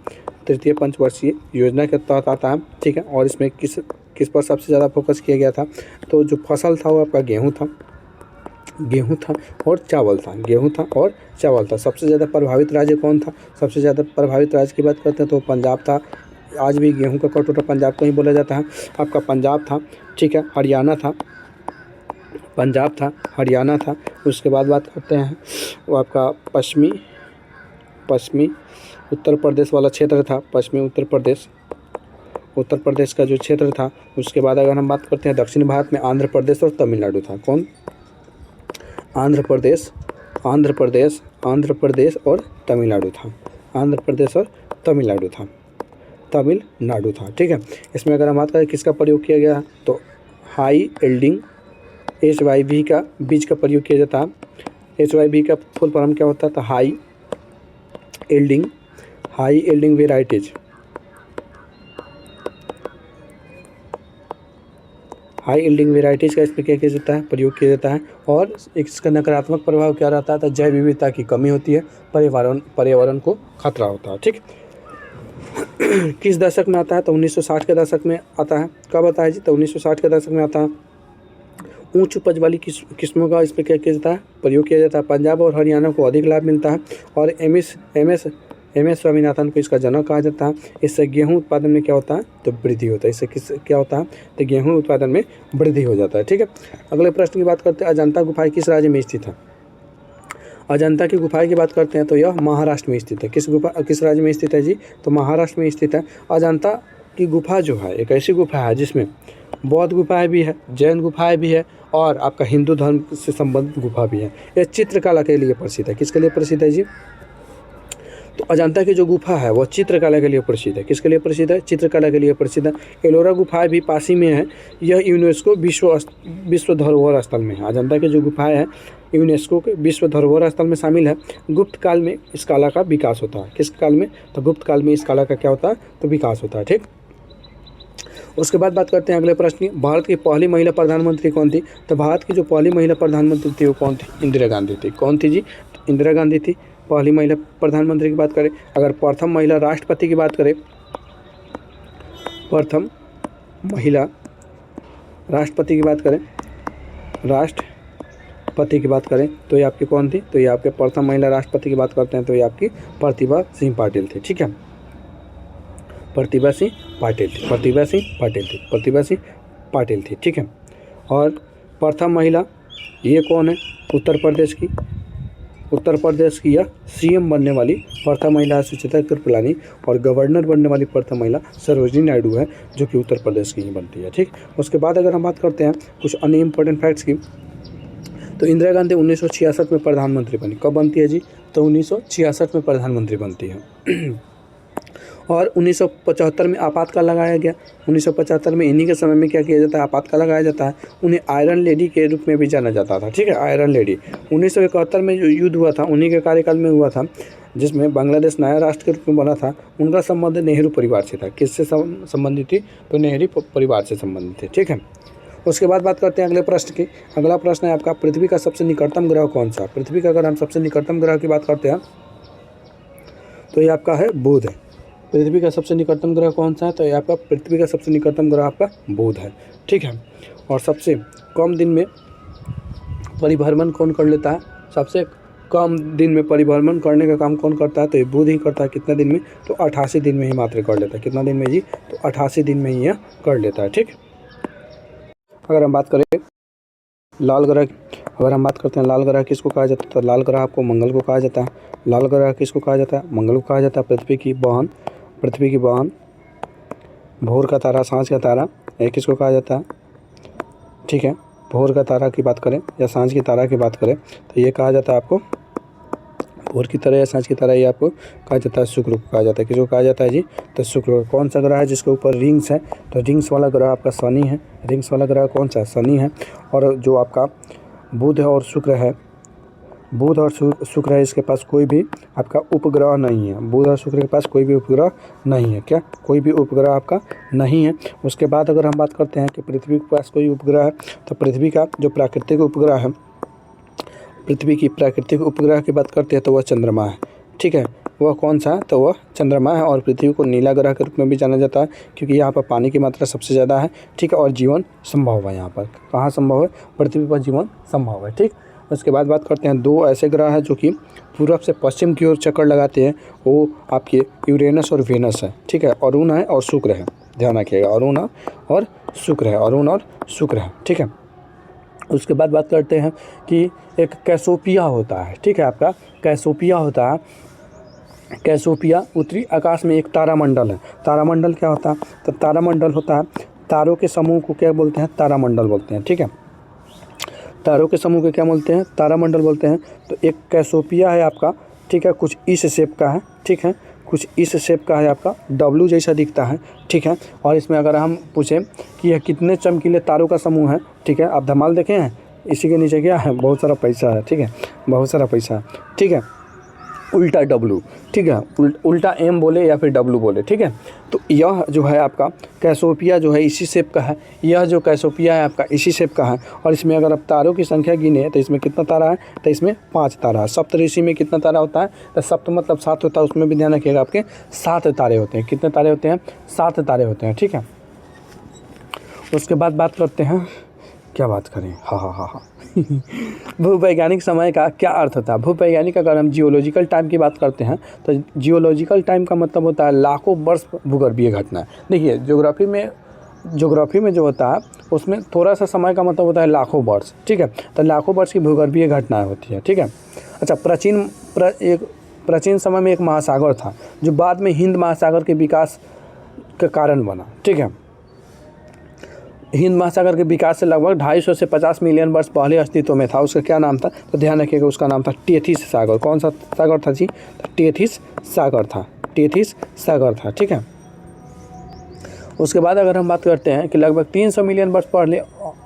तृतीय पंचवर्षीय योजना के तहत आता है, ठीक है। और इसमें किस पर सबसे ज़्यादा फोकस किया गया था? तो जो फसल था वो आपका गेहूँ था और चावल था। गेहूँ था और चावल था। सबसे ज़्यादा प्रभावित राज्य कौन था? सबसे ज़्यादा प्रभावित राज्य की बात करते हैं तो पंजाब था। आज भी गेहूं का कटोरा पंजाब को ही बोला जाता है। आपका पंजाब था, ठीक है। हरियाणा था, पंजाब था, हरियाणा था। उसके बाद बात करते हैं वो आपका पश्चिमी उत्तर प्रदेश वाला क्षेत्र था। पश्चिमी उत्तर प्रदेश का जो क्षेत्र था। उसके बाद अगर हम बात करते हैं दक्षिण भारत में आंध्र प्रदेश और तमिलनाडु था। कौन? आंध्र प्रदेश और तमिलनाडु था। आंध्र प्रदेश और तमिलनाडु था, ठीक है। इसमें अगर हम बात करें किसका प्रयोग किया गया तो हाई एल्डिंग HYV का बीज का प्रयोग किया जाता है। HYV का फुल फॉर्म क्या होता है? तो हाई एल्डिंग वेराइटीज। हाई एल्डिंग वेराइटीज़ का इसमें क्या किया जाता है? प्रयोग किया जाता है। और इसका नकारात्मक प्रभाव क्या रहता है? तो जैव विविधता की कमी होती है, पर्यावरण को खतरा होता है, ठीक। किस दशक में आता है? तो 1960 के दशक में आता है। कब आता है जी? तो 1960 के दशक में आता है। उच्च उपज वाली किस्मों का इसमें क्या किया जाता है? प्रयोग किया जाता है। पंजाब और हरियाणा को अधिक लाभ मिलता है। और MS स्वामीनाथन को इसका जनक कहा जाता है। इससे गेहूं उत्पादन में क्या होता है? तो वृद्धि होता है। इससे क्या होता है? तो गेहूं उत्पादन में वृद्धि हो जाता है, ठीक है। अगले प्रश्न की बात करते हैं, अजंता गुफाएं किस राज्य में स्थित है? अजंता की गुफाएं की बात करते हैं तो यह महाराष्ट्र में स्थित है। किस राज्य में स्थित है जी? तो महाराष्ट्र में स्थित है। अजंता की गुफा जो है एक ऐसी गुफा है जिसमें बौद्ध गुफाएं भी है, जैन गुफाएं भी है और आपका हिंदू धर्म से संबंधित गुफा भी है। यह चित्रकला के लिए प्रसिद्ध है। किसके लिए प्रसिद्ध है जी? तो अजंता की जो गुफा है वो चित्रकला के लिए प्रसिद्ध है। किसके लिए प्रसिद्ध है? चित्रकला के लिए प्रसिद्ध है। एलोरा गुफाएं भी पास ही में है। यह यूनेस्को विश्व धरोहर स्थल में है। अजंता की जो गुफाएं है यूनेस्को के विश्व धरोहर स्थल में शामिल है। गुप्त काल में इस कला का विकास होता है। किस काल में? तो गुप्त काल में इस कला का क्या होता है? तो विकास होता है, ठीक। उसके बाद बात करते हैं अगले प्रश्न की, भारत की पहली महिला प्रधानमंत्री कौन थी? तो भारत की जो पहली महिला प्रधानमंत्री थी वो कौन थी? इंदिरा गांधी थी। कौन थी जी? तो इंदिरा गांधी थी पहली महिला प्रधानमंत्री की बात करें। अगर प्रथम महिला राष्ट्रपति की बात करें, प्रथम महिला राष्ट्रपति की बात करें तो ये आपकी कौन थी? तो ये आपके प्रथम महिला राष्ट्रपति की बात करते हैं तो ये आपकी प्रतिभा सिंह पाटिल थी, ठीक है। प्रतिभा सिंह पाटिल थी, ठीक है। और प्रथम महिला ये कौन है? उत्तर प्रदेश की यह CM बनने वाली प्रथम महिला सुचित्रा कृपलानी और गवर्नर बनने वाली प्रथम महिला सरोजिनी नायडू है, जो कि उत्तर प्रदेश की ही बनती है, ठीक। उसके बाद अगर हम बात करते हैं कुछ अन्य इंपॉर्टेंट फैक्ट्स की, तो इंदिरा गांधी 1966 में प्रधानमंत्री बनी। कब बनती है जी? तो 1966 में प्रधानमंत्री बनती है। और 1975 में आपातकाल लगाया गया। 1975 में इन्हीं के समय में क्या किया जाता है? आपातकाल लगाया जाता है। उन्हें आयरन लेडी के रूप में भी जाना जाता था, ठीक है। आयरन लेडी 1971 में जो युद्ध हुआ था उन्हीं के कार्यकाल में हुआ था, जिसमें बांग्लादेश नया राष्ट्र के रूप में बना था। उनका संबंध नेहरू परिवार से था। किससे संबंधित थी? तो नेहरू परिवार से संबंधित थे, ठीक है। उसके बाद बात करते हैं अगले प्रश्न की। अगला प्रश्न है आपका, पृथ्वी का सबसे निकटतम ग्रह कौन सा? पृथ्वी का अगर हम सबसे निकटतम ग्रह की बात करते हैं तो ये आपका है बुध है। पृथ्वी का सबसे निकटतम ग्रह कौन सा है? तो ये आपका पृथ्वी का सबसे निकटतम ग्रह आपका बुध है, ठीक है। और सबसे कम दिन में परिभ्रमण कौन कर लेता है? सबसे कम दिन में परिभ्रमण करने का काम कौन करता है? तो ये बुध ही करता है। कितने दिन में? तो 88 दिन में ही मात्र कर लेता है। कितना दिन में जी? तो 88 दिन में ही यह कर लेता है, ठीक। अगर हम बात करें लाल ग्रह, अगर हम बात करते हैं लाल ग्रह किसको कहा जाता है? तो लाल ग्रह आपको मंगल को कहा जाता है। लाल ग्रह किसको कहा जाता है? मंगल को कहा जाता है। पृथ्वी की बहन, भोर का तारा, सांझ का तारा, ये किसको कहा जाता है? ठीक है, भोर का तारा की बात करें या सांझ की तारा की बात करें तो ये कहा जाता है आपको भोर की तरह या सांझ की तरह, ये आपको कहा जाता है शुक्र को कहा जाता है। किसको कहा जाता है जी? तो शुक्र। कौन सा ग्रह है जिसके ऊपर रिंग्स है? तो रिंग्स वाला ग्रह आपका शनि है। रिंग्स वाला ग्रह कौन सा है? शनि है। और जो आपका बुध है और शुक्र है बुध और शुक्र है, इसके पास कोई भी आपका उपग्रह नहीं है। बुध और शुक्र के पास कोई भी उपग्रह नहीं है। क्या? कोई भी उपग्रह आपका नहीं है। उसके बाद अगर हम बात करते हैं कि पृथ्वी के पास कोई उपग्रह है, तो पृथ्वी का जो प्राकृतिक उपग्रह है, पृथ्वी की प्राकृतिक उपग्रह की बात करते हैं तो वह चंद्रमा है। ठीक है, वह कौन सा है? तो वह चंद्रमा है। और पृथ्वी को नीला ग्रह के रूप में भी जाना जाता है, क्योंकि यहाँ पर पानी की मात्रा सबसे ज़्यादा है। ठीक है, और जीवन संभव है यहाँ पर। कहाँ संभव है? पृथ्वी पर जीवन संभव है। ठीक, उसके बाद बात करते हैं दो ऐसे ग्रह हैं जो कि पूर्व से पश्चिम की ओर चक्कर लगाते हैं, वो आपके यूरेनस और वेनस है। ठीक है, अरुण है और शुक्र है, ध्यान रखिएगा, अरुण और शुक्र है, अरुण और शुक्र है। ठीक है, उसके बाद बात करते हैं कि एक कैसोपिया होता है। ठीक है, आपका कैसोपिया होता है। कैसोपिया उत्तरी आकाश में एक तारामंडल है। तारामंडल क्या होता है? तो तारामंडल होता है, तारों के समूह को क्या बोलते हैं? तारामंडल बोलते हैं। ठीक है, तारों के समूह को क्या बोलते हैं? तारामंडल बोलते हैं। तो एक कैसोपिया है आपका। ठीक है, कुछ इस शेप का है। ठीक है, कुछ इस शेप का है आपका, डब्लू जैसा दिखता है। ठीक है, और इसमें अगर हम पूछें कि यह कितने चमकीले तारों का समूह है, ठीक है, आप धमाल देखे हैं? इसी के नीचे क्या है? बहुत सारा पैसा है। ठीक है, बहुत सारा पैसा है। ठीक है, उल्टा डब्लू। ठीक है, उल्टा एम बोले या फिर डब्लू बोले। ठीक है, तो यह जो है आपका कैसोपिया जो है इसी शेप का है। यह जो कैसोपिया है आपका इसी शेप का है। और इसमें अगर आप तारों की संख्या गिने तो इसमें कितना तारा है? तो इसमें 5 तारा है। सप्तऋषि में कितना तारा होता है? तो सप्त मतलब 7 होता है, उसमें भी ध्यान रखिएगा, आपके 7 तारे होते हैं। कितने तारे होते हैं? 7 तारे होते हैं। ठीक है, उसके बाद बात करते हैं, क्या बात करें, हाँ भूवैज्ञानिक समय का क्या अर्थ होता है? भूवैज्ञानिक, अगर हम जियोलॉजिकल टाइम की बात करते हैं तो जियोलॉजिकल टाइम का मतलब होता है लाखों वर्ष भूगर्भीय घटना। देखिए, ज्योग्राफी में जो होता है उसमें थोड़ा सा समय का मतलब होता है लाखों वर्ष। ठीक है, तो लाखों वर्ष की भूगर्भीय घटनाएं होती है। ठीक है, अच्छा, प्राचीन समय में एक महासागर था जो बाद में हिंद महासागर के विकास का कारण बना। ठीक है, हिंद महासागर के विकास से लगभग 250 से 50 मिलियन वर्ष पहले अस्तित्व में था। उसका क्या नाम था? तो ध्यान रखिएगा, उसका नाम था टेथिस सागर। कौन सा सागर था जी? तो टेथिस सागर था। टेथिस सागर था। ठीक है, उसके बाद अगर हम बात करते हैं कि लगभग 300 मिलियन वर्ष पहले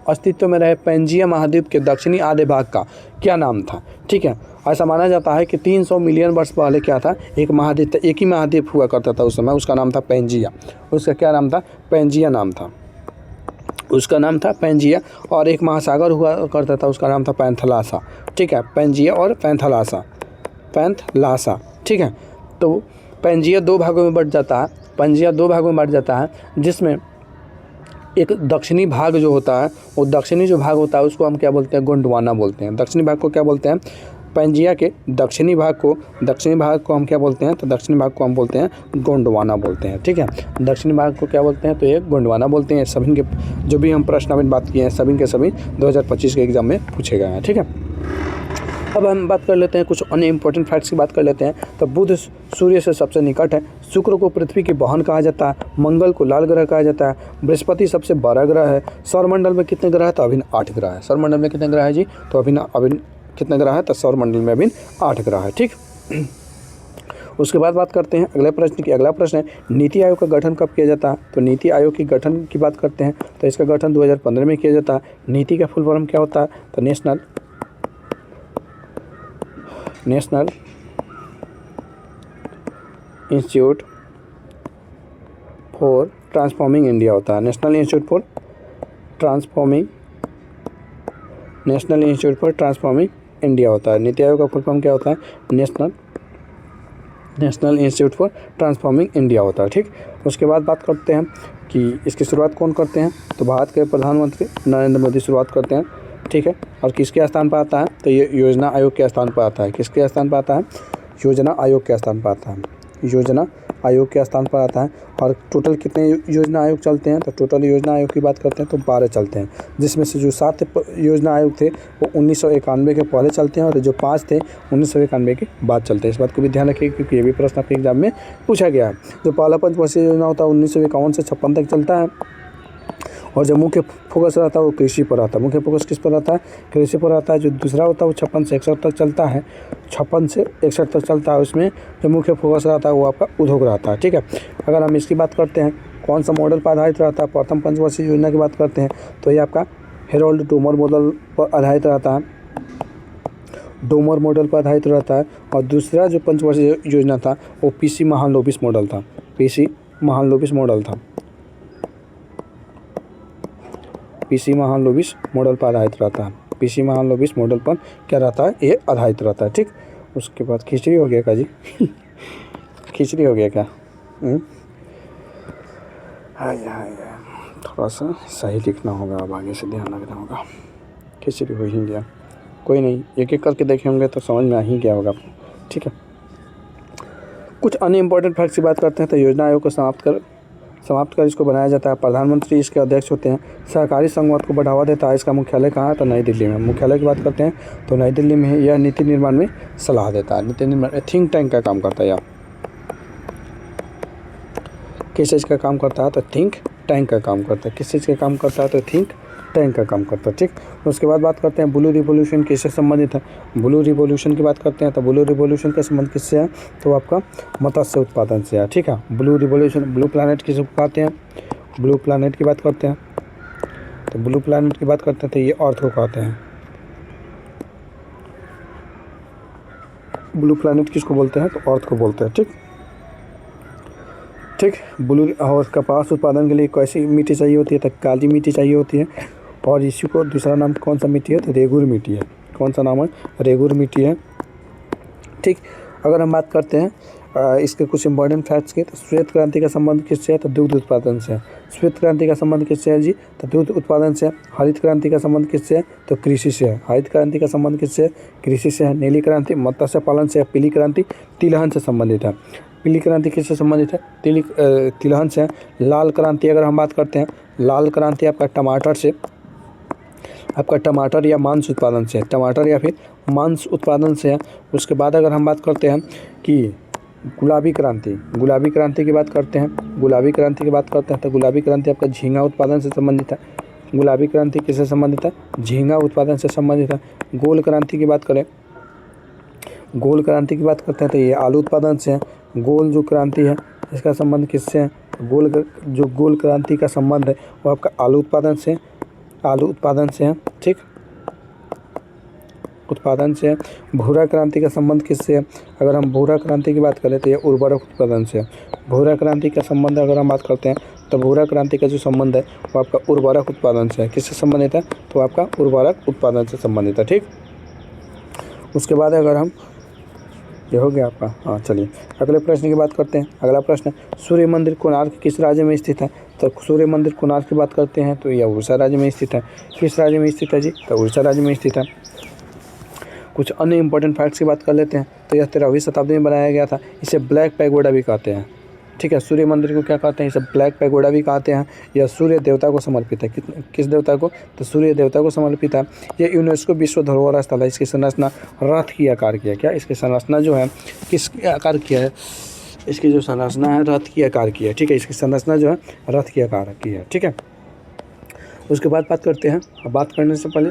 अस्तित्व में रहे पेंजिया महाद्वीप के दक्षिणी आधे भाग का क्या नाम था? ठीक है, ऐसा माना जाता है कि 300 मिलियन वर्ष पहले क्या था? एक महाद्वीप, एक ही महाद्वीप हुआ करता था उस समय, उसका नाम था पेंजिया। उसका क्या नाम था? पेंजिया नाम था, उसका नाम था पेंजिया। और एक महासागर हुआ करता था, उसका नाम था पैंथलासा। ठीक है, पेंजिया और पैंथलासा। ठीक है, तो पेंजिया 2 भागों में बट जाता है। पेंजिया 2 भागों में बट जाता है, जिसमें एक दक्षिणी भाग जो होता है, वो दक्षिणी जो भाग होता है उसको हम क्या बोलते हैं? गोंडवाना बोलते हैं। दक्षिणी भाग को क्या बोलते हैं? पेंजिया के दक्षिणी भाग को हम क्या बोलते हैं? तो दक्षिणी भाग को हम बोलते हैं गोंडवाना बोलते हैं। ठीक है, दक्षिणी भाग को क्या बोलते हैं? तो ये गोंडवाना बोलते हैं। सभी के जो भी हम प्रश्न अभी बात किए हैं सभी के सभी 2025 के एग्जाम में पूछे गए हैं। ठीक है, अब हम बात कर लेते हैं कुछ अन्य इंपॉर्टेंट फैक्ट्स की बात कर लेते हैं। तो बुध सूर्य से सबसे निकट है, शुक्र को पृथ्वी की बहन कहा जाता है, मंगल को लाल ग्रह कहा जाता है, बृहस्पति सबसे बड़ा ग्रह है। सौरमंडल में कितने ग्रह है? तो अभी 8 ग्रह है। सौरमंडल में कितने ग्रह है जी? तो अभी कितने ग्रह है? तो सौरमंडल में अभी 8 ग्रह है। ठीक, उसके बाद बात करते हैं अगले प्रश्न की। अगला प्रश्न है, नीति आयोग का गठन कब किया जाता है? तो नीति आयोग की गठन की बात करते हैं तो इसका गठन 2015 में किया जाता है। नीति का फुल फॉर्म क्या होता है? तो national institute for transforming India होता है। National institute for transforming India होता है। नीति आयोग का फुल फॉर्म क्या होता है? National institute for transforming India होता है। ठीक, उसके बाद बात करते हैं कि इसकी शुरुआत कौन करते हैं? तो भारत के प्रधानमंत्री नरेंद्र मोदी शुरुआत करते हैं। ठीक है, और किसके स्थान पर आता है? तो ये योजना आयोग के स्थान पर आता है। किसके स्थान पर आता है? योजना आयोग के स्थान पर आता है। योजना आयोग के स्थान पर आता है। और टोटल कितने योजना आयोग चलते हैं? तो टोटल योजना आयोग की बात करते हैं तो 12 चलते हैं, जिसमें से जो 7 योजना आयोग थे वो 1991 के पहले चलते हैं और जो 5 थे 1991 के बाद चलते हैं। इस बात को भी ध्यान रखिए, क्योंकि ये भी प्रश्न आपके एग्जाम में पूछा गया है। जो पहला पंचवर्षीय योजना होता है 1951 से 56 तक चलता है, और जो मुख्य फोकस रहता है वो कृषि पर रहता है। मुख्य फोकस किस पर रहता है? कृषि पर रहता है। जो दूसरा होता है वो 56 से 61 तक चलता है। 56 से 61 तक चलता है, उसमें जो मुख्य फोकस रहता है वो आपका उद्योग रहता है। ठीक है, अगर हम इसकी बात करते हैं कौन सा मॉडल पर आधारित रहता है, प्रथम पंचवर्षीय योजना की बात करते हैं तो ये आपका हेरोल्ड टूमर मॉडल पर आधारित रहता है। डोमर मॉडल पर आधारित रहता है। और दूसरा जो पंचवर्षीय योजना था वो पीसी महालनोबिस मॉडल था, पीसी महालनोबिस मॉडल था, पीसी महालनोबिस मॉडल पर आधारित रहता है, पीसी महालनोबिस मॉडल पर क्या रहता है, ये आधारित रहता है। ठीक, उसके बाद खिचड़ी हो गया क्या जी खिचड़ी हो गया क्या? हाँ थोड़ा सा सही लिखना होगा, अब आगे से ध्यान रखना होगा। खिचड़ी हो ही गया, कोई नहीं, एक एक करके देखे होंगे तो समझ में आ ही गया होगा। ठीक है, कुछ अन्य इंपॉर्टेंट फैक्ट्स की बात करते हैं तो योजना आयोग को समाप्त कर इसको बनाया जाता है। प्रधानमंत्री इसके अध्यक्ष होते हैं। सहकारी संघवाद को बढ़ावा देता है। इसका मुख्यालय कहाँ है? तो नई दिल्ली में। मुख्यालय की बात करते हैं तो नई दिल्ली में है। यह नीति निर्माण में सलाह देता है, नीति निर्माण थिंक टैंक का काम करता है। यह किस चीज़ का काम करता है? तो थिंक टैंक का काम करता है। किस चीज़ का काम करता है? तो थिंक टैंक का काम करता है। ठीक, उसके बाद बात करते हैं ब्लू रिवॉल्यूशन किससे संबंधित है। ब्लू रिवॉल्यूशन की बात करते हैं तो ब्लू रिवॉल्यूशन का संबंध किससे है? तो आपका मत्स्य उत्पादन से है। ठीक है, ब्लू रिवॉल्यूशन, ब्लू प्लैनेट किसे कहते हैं? ब्लू प्लैनेट की बात करते हैं तो ब्लू प्लैनेट की बात करते हैं तो ये अर्थ को कहते हैं। ब्लू प्लैनेट किसको बोलते हैं? तो अर्थ को बोलते हैं। ठीक, ब्लू और कपास उत्पादन के लिए कैसी मिट्टी चाहिए होती है? तो काली मिट्टी चाहिए होती है। और इसी को दूसरा नाम कौन सा मिट्टी है? तो रेगुर मिट्टी है। कौन सा नाम है? रेगुर मिट्टी है। ठीक, अगर हम बात करते हैं इसके कुछ इंपॉर्टेंट फैक्ट्स के, तो श्वेत क्रांति का संबंध किससे है? तो दुग्ध उत्पादन से है। श्वेत क्रांति का संबंध किससे है जी? तो दूध उत्पादन से है। हरित क्रांति का संबंध किससे है? तो कृषि से है। हरित क्रांति का संबंध किससे है? कृषि से है। नीली क्रांति मत्स्य पालन से है। पीली क्रांति तिलहन से संबंधित है। पीली क्रांति किससे संबंधित है? तिलहन से है। लाल क्रांति अगर हम बात करते हैं, लाल क्रांति आपका टमाटर या मांस उत्पादन से है। टमाटर या फिर मांस उत्पादन से है। उसके बाद अगर हम बात करते हैं कि गुलाबी क्रांति की बात करते हैं, तो गुलाबी क्रांति आपका झींगा उत्पादन से संबंधित है। गुलाबी क्रांति किससे संबंधित है? झींगा उत्पादन से संबंधित है। गोल क्रांति की बात करते हैं तो ये आलू उत्पादन से है। गोल जो क्रांति है इसका संबंध किससे है? गोल क्रांति का संबंध है वो आपका आलू उत्पादन से है। ठीक, उत्पादन से है। भूरा क्रांति का संबंध किससे है? अगर हम भूरा क्रांति की बात करें तो ये उर्वरक उत्पादन से है। भूरा क्रांति का संबंध अगर हम बात करते हैं तो भूरा क्रांति का जो संबंध है वो आपका उर्वरक उत्पादन से है। किससे संबंधित है? तो आपका उर्वरक उत्पादन से संबंधित है। ठीक, उसके बाद अगर हम, ये हो गया आपका। हाँ, चलिए अगले प्रश्न की बात करते हैं। अगला प्रश्न, सूर्य मंदिर कोणार्क किस राज्य में स्थित है? तो सूर्य मंदिर कोणार्क की बात करते हैं तो यह उड़ीसा राज्य में स्थित है। किस राज्य में स्थित है जी? तो उड़ीसा राज्य में स्थित है। कुछ अन्य इंपॉर्टेंट फैक्ट्स की बात कर लेते हैं तो यह 13वीं शताब्दी में बनाया गया था। इसे ब्लैक पैगोडा भी कहते हैं। ठीक है, सूर्य मंदिर को क्या कहते हैं? इसे ब्लैक पैगोडा भी कहते हैं। यह सूर्य देवता को समर्पित है। किस देवता को? तो सूर्य देवता को समर्पित है। यह यूनेस्को विश्व धरोहर स्थल है। इसकी संरचना रथ की आकार की है। क्या इसकी संरचना जो है किस आकार की है? इसकी जो संरचना है रथ की आकार की है। ठीक है, इसकी संरचना जो है रथ की आकार की है। ठीक है, उसके बाद बात करते हैं। बात करने से पहले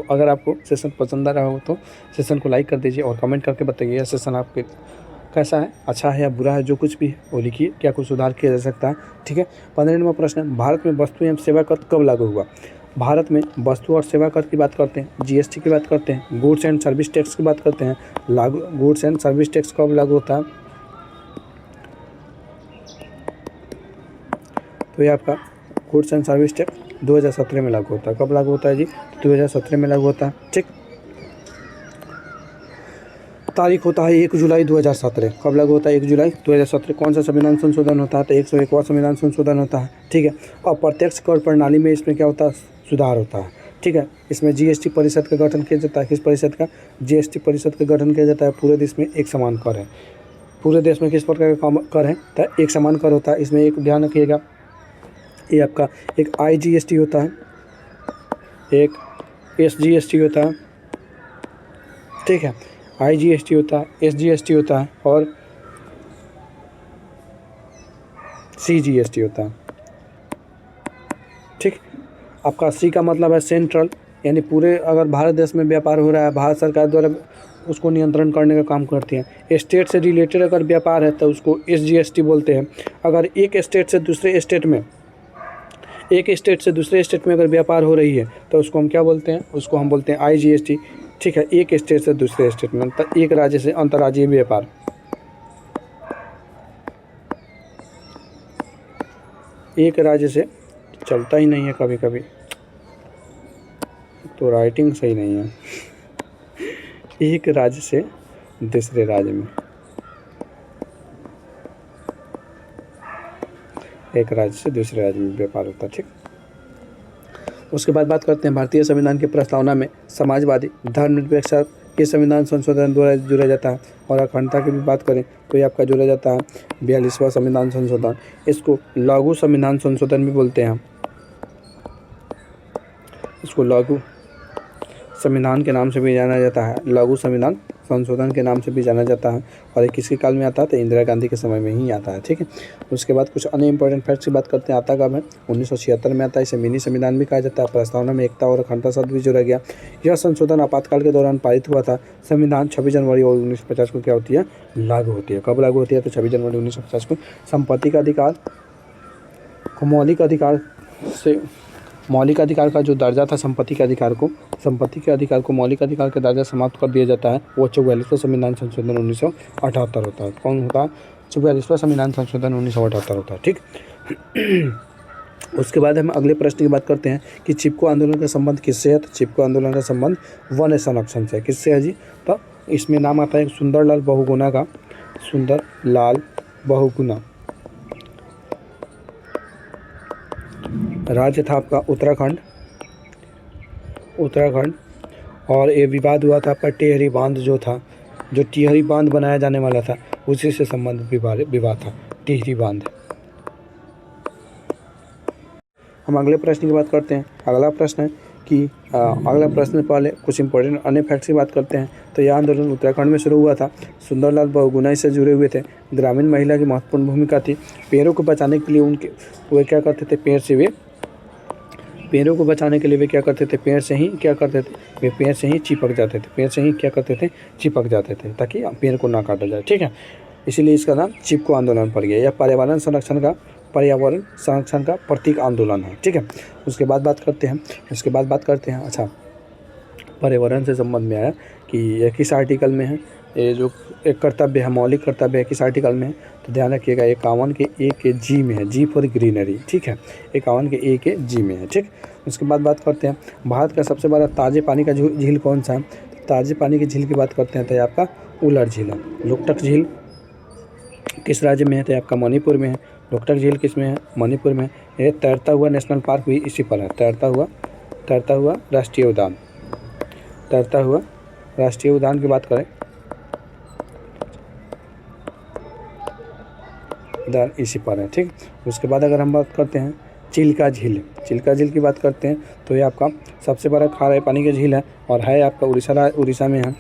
अगर आपको सेशन पसंद आ रहा हो तो सेशन को लाइक कर दीजिए और कमेंट करके बताइए यह सेशन आपके कैसा है, अच्छा है या बुरा है, जो कुछ भी है वो लिखिए, क्या कुछ सुधार किया जा सकता है। ठीक है, 15वां प्रश्न, भारत में वस्तु एवं सेवा कर कब लागू हुआ? भारत में वस्तु और सेवा कर की बात करते हैं, जीएसटी की बात करते हैं, गुड्स एंड सर्विस टैक्स की बात करते हैं। गुड्स एंड सर्विस टैक्स कब लागू होता है? तो ये आपका गुड्स एंड सर्विस टैक्स 2017 में लागू होता है। कब लागू होता है जी? 2017 में लागू होता है। ठीक, तारीख होता है 1 जुलाई 2017। कब लागू होता है? 1 जुलाई 2017। कौन सा संविधान संशोधन होता है? तो 101वां संविधान संशोधन होता है। ठीक है, और प्रत्यक्ष कर प्रणाली में इसमें क्या होता है? सुधार होता है। ठीक है, इसमें जीएसटी परिषद का गठन किया जाता है। किस परिषद का? जीएसटी परिषद का गठन किया जाता है। पूरे देश में एक समान कर है। पूरे देश में किस प्रकार का कर है? तो एक समान कर होता है। इसमें एक ध्यान रखिएगा, ये आपका एक IGST होता है, एक SGST होता है। ठीक है, IGST होता है, SGST होता है और CGST होता है। ठीक, आपका C का मतलब है सेंट्रल, यानी पूरे अगर भारत देश में व्यापार हो रहा है, भारत सरकार द्वारा उसको नियंत्रण करने का काम करती है। स्टेट से रिलेटेड अगर व्यापार है तो उसको SGST बोलते हैं। अगर एक स्टेट से दूसरे स्टेट में अगर व्यापार हो रही है तो उसको हम क्या बोलते हैं? उसको हम बोलते हैं IGST। ठीक है, एक स्टेट से दूसरे स्टेट में, एक राज्य से अंतर्राज्यीय व्यापार। एक राज्य से चलता ही नहीं है कभी कभी, तो राइटिंग सही नहीं है। एक राज्य से दूसरे राज्य में, एक राज्य से दूसरे राज्य में व्यापार होता है। ठीक, उसके बाद बात करते हैं भारतीय संविधान की प्रस्तावना में समाजवादी, धर्मनिरपेक्षता के संविधान संशोधन द्वारा जोड़ा जाता है। और अखंडता की भी बात करें तो ये आपका जोड़ा जाता है 42वां संविधान संशोधन। इसको लघु संविधान संशोधन भी बोलते हैं, इसको लघु संविधान के नाम से भी जाना जाता है, लघु संविधान संशोधन के नाम से भी जाना जाता है। और ये किसके काल में आता है? तो इंदिरा गांधी के समय में ही आता है। ठीक है, उसके बाद कुछ अन्य इंपॉर्टेंट फैक्ट्स की बात करते हैं। आता कब है? 1976 में आता है। इसे मिनी संविधान भी कहा जाता है। प्रस्तावना में एकता और अखंडता शब्द भी जोड़ा गया। यह संशोधन आपातकाल के दौरान पारित हुआ था। संविधान 26 जनवरी 1950 को क्या होती है? लागू होती है। कब लागू होती है? तो 26 जनवरी 1950 को। संपत्ति का अधिकार को मौलिक अधिकार का जो दर्जा था, संपत्ति के अधिकार को मौलिक अधिकार का दर्जा समाप्त कर दिया जाता है। वो 44वां संविधान संशोधन 1978 होता है। कौन होता है? 44वां संविधान संशोधन 1978 होता है। ठीक, उसके बाद हम अगले प्रश्न की बात करते हैं कि चिपको आंदोलन का संबंध किससे है? तो चिपको आंदोलन का संबंध वन संरक्षण से। किससे है जी? तो इसमें नाम आता है सुंदरलाल बहुगुणा का। सुंदरलाल बहुगुणा। राज्य था आपका उत्तराखंड। और ये विवाद हुआ था आपका टिहरी बांध जो था, जो टिहरी बांध बनाया जाने वाला था, उसी से संबंधित विवाद था, टिहरी बांध। हम अगले प्रश्न की बात करते हैं। अगला प्रश्न है कि अगला प्रश्न पहले कुछ इंपॉर्टेंट अन्य फैक्ट्स की बात करते हैं। तो यह आंदोलन उत्तराखंड में शुरू हुआ था। सुंदरलाल बहुगुणा से जुड़े हुए थे। ग्रामीण महिला की महत्वपूर्ण भूमिका थी। पेड़ों को बचाने के लिए वे क्या करते थे? पेड़ से ही चिपक जाते थे। चिपक जाते थे ताकि पेड़ को ना काटा जाए। ठीक है, इसीलिए इसका नाम चिपको आंदोलन पड़ गया। यह पर्यावरण संरक्षण का प्रतीक आंदोलन है। ठीक है, उसके बाद बात करते हैं अच्छा, पर्यावरण से संबंध में आया कि यह किस आर्टिकल में है? ये जो एक कर्तव्य है, मौलिक कर्तव्य है, किस आर्टिकल में है? तो ध्यान रखिएगा 51 के ए के जी में है। जी फॉर ग्रीनरी। ठीक है, 51 के ए के जी में है। ठीक, उसके बाद बात करते हैं भारत का सबसे बड़ा ताज़े पानी का झील कौन सा है? तो ताज़े पानी की झील की बात करते हैं तो ये आपका उलर झील है। लोकटक झील किस राज्य में है? तो आपका मणिपुर में है। लोकटक झील किस में है? मणिपुर में। ये तैरता हुआ नेशनल पार्क भी इसी पर है। तैरता हुआ राष्ट्रीय उद्यान की बात करें, उद्यान इसी पर है। ठीक, उसके बाद अगर हम बात करते हैं चिल्का झील की बात करते हैं तो ये आपका सबसे बड़ा खारे पानी की झील है और है आपका उड़ीसा में है।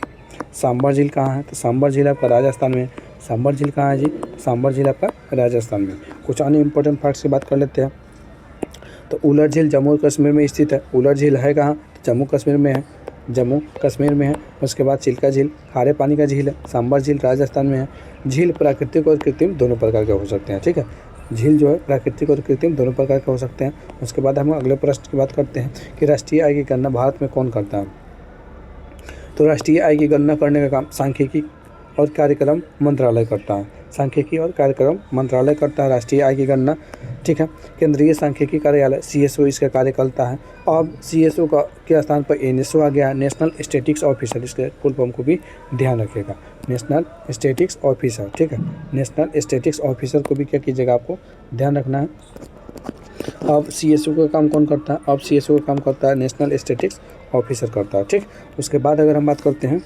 सांबर झील कहाँ है? तो सांबर झील आपका राजस्थान में है। सांबर झील कहाँ है जी? सांबर झील आपका राजस्थान में। कुछ अन्य इंपॉर्टेंट फैक्ट्स की बात कर लेते हैं। तो उलर झील जम्मू कश्मीर में स्थित है। उलर झील है कहाँ? तो जम्मू कश्मीर में है। उसके बाद चिल्का झील खारे पानी का झील है। सांबर झील राजस्थान में है। झील प्राकृतिक और कृत्रिम दोनों प्रकार के हो सकते हैं। ठीक है, झील जो है प्राकृतिक और कृत्रिम दोनों प्रकार के हो सकते हैं। उसके बाद हम अगले प्रश्न की बात करते हैं कि राष्ट्रीय आय की गणना भारत में कौन करता है? तो राष्ट्रीय आय की गणना करने का काम सांख्यिकी और कार्यक्रम मंत्रालय करता है। राष्ट्रीय आय की गणना। ठीक है, केंद्रीय सांख्यिकी कार्यालय CSO इसका कार्य करता है। अब CSO के स्थान पर NSO आ गया है, नेशनल स्टैटिस्टिक्स ऑफिसर। इसके फुल फॉर्म को भी ध्यान रखिएगा, नेशनल स्टैटिस्टिक्स ऑफिसर। ठीक है, नेशनल स्टैटिस्टिक्स ऑफिसर को भी क्या कीजिएगा, आपको ध्यान रखना है। अब CSO का काम कौन करता है? अब CSO का काम करता है नेशनल स्टैटिस्टिक्स ऑफिसर करता है। ठीक, उसके बाद अगर हम बात करते हैं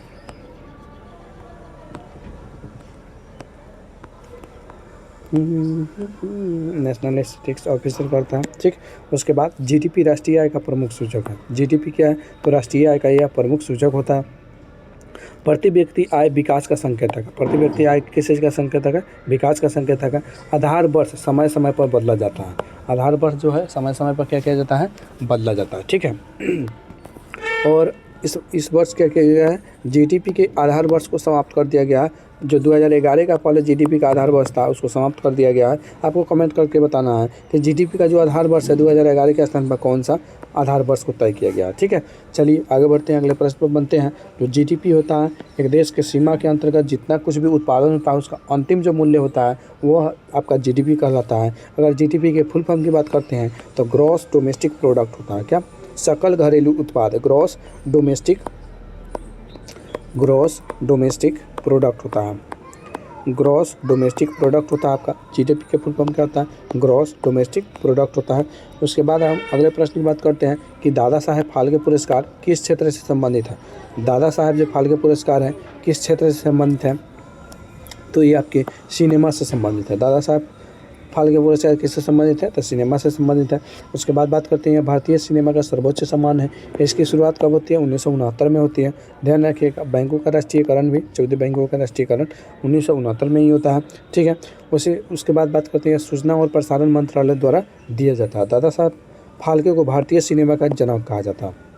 नेशनल स्टैटिस्टिक्स ऑफिसर करता है। ठीक, उसके बाद GDP राष्ट्रीय आय का प्रमुख सूचक है। GDP क्या है? तो राष्ट्रीय आय का यह प्रमुख सूचक होता है। प्रति व्यक्ति आय विकास का संकेतक है। प्रति व्यक्ति आय किस चीज़ का संकेतक है? विकास का संकेतक है। आधार वर्ष समय समय पर बदला जाता है। आधार वर्ष जो है समय समय पर क्या किया जाता है? बदला जाता है। ठीक है, और इस वर्ष क्या किया गया है, जीडीपी के आधार वर्ष को समाप्त कर दिया गया है। जो 2011 का पहले जीडीपी का आधार वर्ष था उसको समाप्त कर दिया गया है। आपको कमेंट करके बताना है कि जीडीपी का जो आधार वर्ष है 2011 के स्थान पर कौन सा आधार वर्ष को तय किया गया है। ठीक है, चलिए आगे बढ़ते हैं, अगले प्रश्न पर बनते हैं। जो जीडीपी होता है एक देश के सीमा के अंतर्गत जितना कुछ भी उत्पादन होता है उसका अंतिम जो मूल्य होता है वह आपका जीडीपी कहलाता है। अगर जीडीपी के फुल फॉर्म की बात करते हैं तो ग्रॉस डोमेस्टिक प्रोडक्ट होता है। क्या? सकल घरेलू उत्पाद, ग्रॉस डोमेस्टिक प्रोडक्ट होता है। ग्रॉस डोमेस्टिक प्रोडक्ट होता है आपका। जीडीपी के फुल फॉर्म क्या होता है? ग्रॉस डोमेस्टिक प्रोडक्ट होता है। उसके बाद हम अगले प्रश्न की बात करते हैं कि दादा साहेब फाल्के पुरस्कार किस क्षेत्र से संबंधित है। दादा साहेब जो फाल्के पुरस्कार है किस क्षेत्र से संबंधित है? तो ये आपके सिनेमा से संबंधित है। दादा साहेब फाल्के पुरस्कार किससे संबंधित है? तो सिनेमा से संबंधित है। उसके बाद बात करते हैं भारतीय सिनेमा का सर्वोच्च सम्मान है। इसकी शुरुआत कब होती है? 1969 में होती है। ध्यान रखिएगा, बैंकों का राष्ट्रीयकरण भी 14 बैंकों का राष्ट्रीयकरण 1969 में ही होता है। ठीक है, उसके बाद बात करते हैं सूचना और प्रसारण मंत्रालय द्वारा दिया जाता है। दादा साहब फाल्के को भारतीय सिनेमा का जनक कहा जाता है।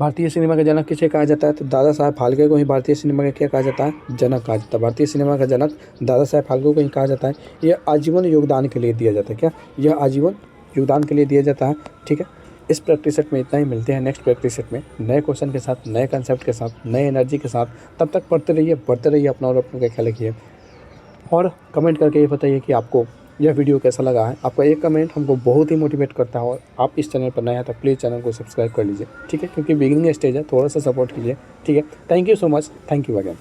भारतीय सिनेमा का जनक किसे कहा जाता है? तो दादा साहब फाल्के को ही भारतीय सिनेमा का क्या कहा जाता है? जनक कहा जाता है। भारतीय सिनेमा का जनक दादा साहब फाल्के को ही कहा जाता है। यह आजीवन योगदान के लिए दिया जाता है। क्या? यह आजीवन योगदान के लिए दिया जाता है। ठीक है, इस प्रैक्टिस सेट में इतना ही। मिलते हैं नेक्स्ट प्रैक्टिस सेट में नए क्वेश्चन के साथ, नए कंसेप्ट के साथ, नए एनर्जी के साथ। तब तक पढ़ते रहिए अपना और अपने का ख्याल रखिए और कमेंट करके ये बताइए कि आपको यह वीडियो कैसा लगा है। आपका एक कमेंट हमको बहुत ही मोटिवेट करता है। और आप इस चैनल पर नए हैं तो प्लीज़ चैनल को सब्सक्राइब कर लीजिए। ठीक है, क्योंकि बिगिनिंग स्टेज है, थोड़ा सा सपोर्ट कीजिए। ठीक है, thank you so much, thank you again.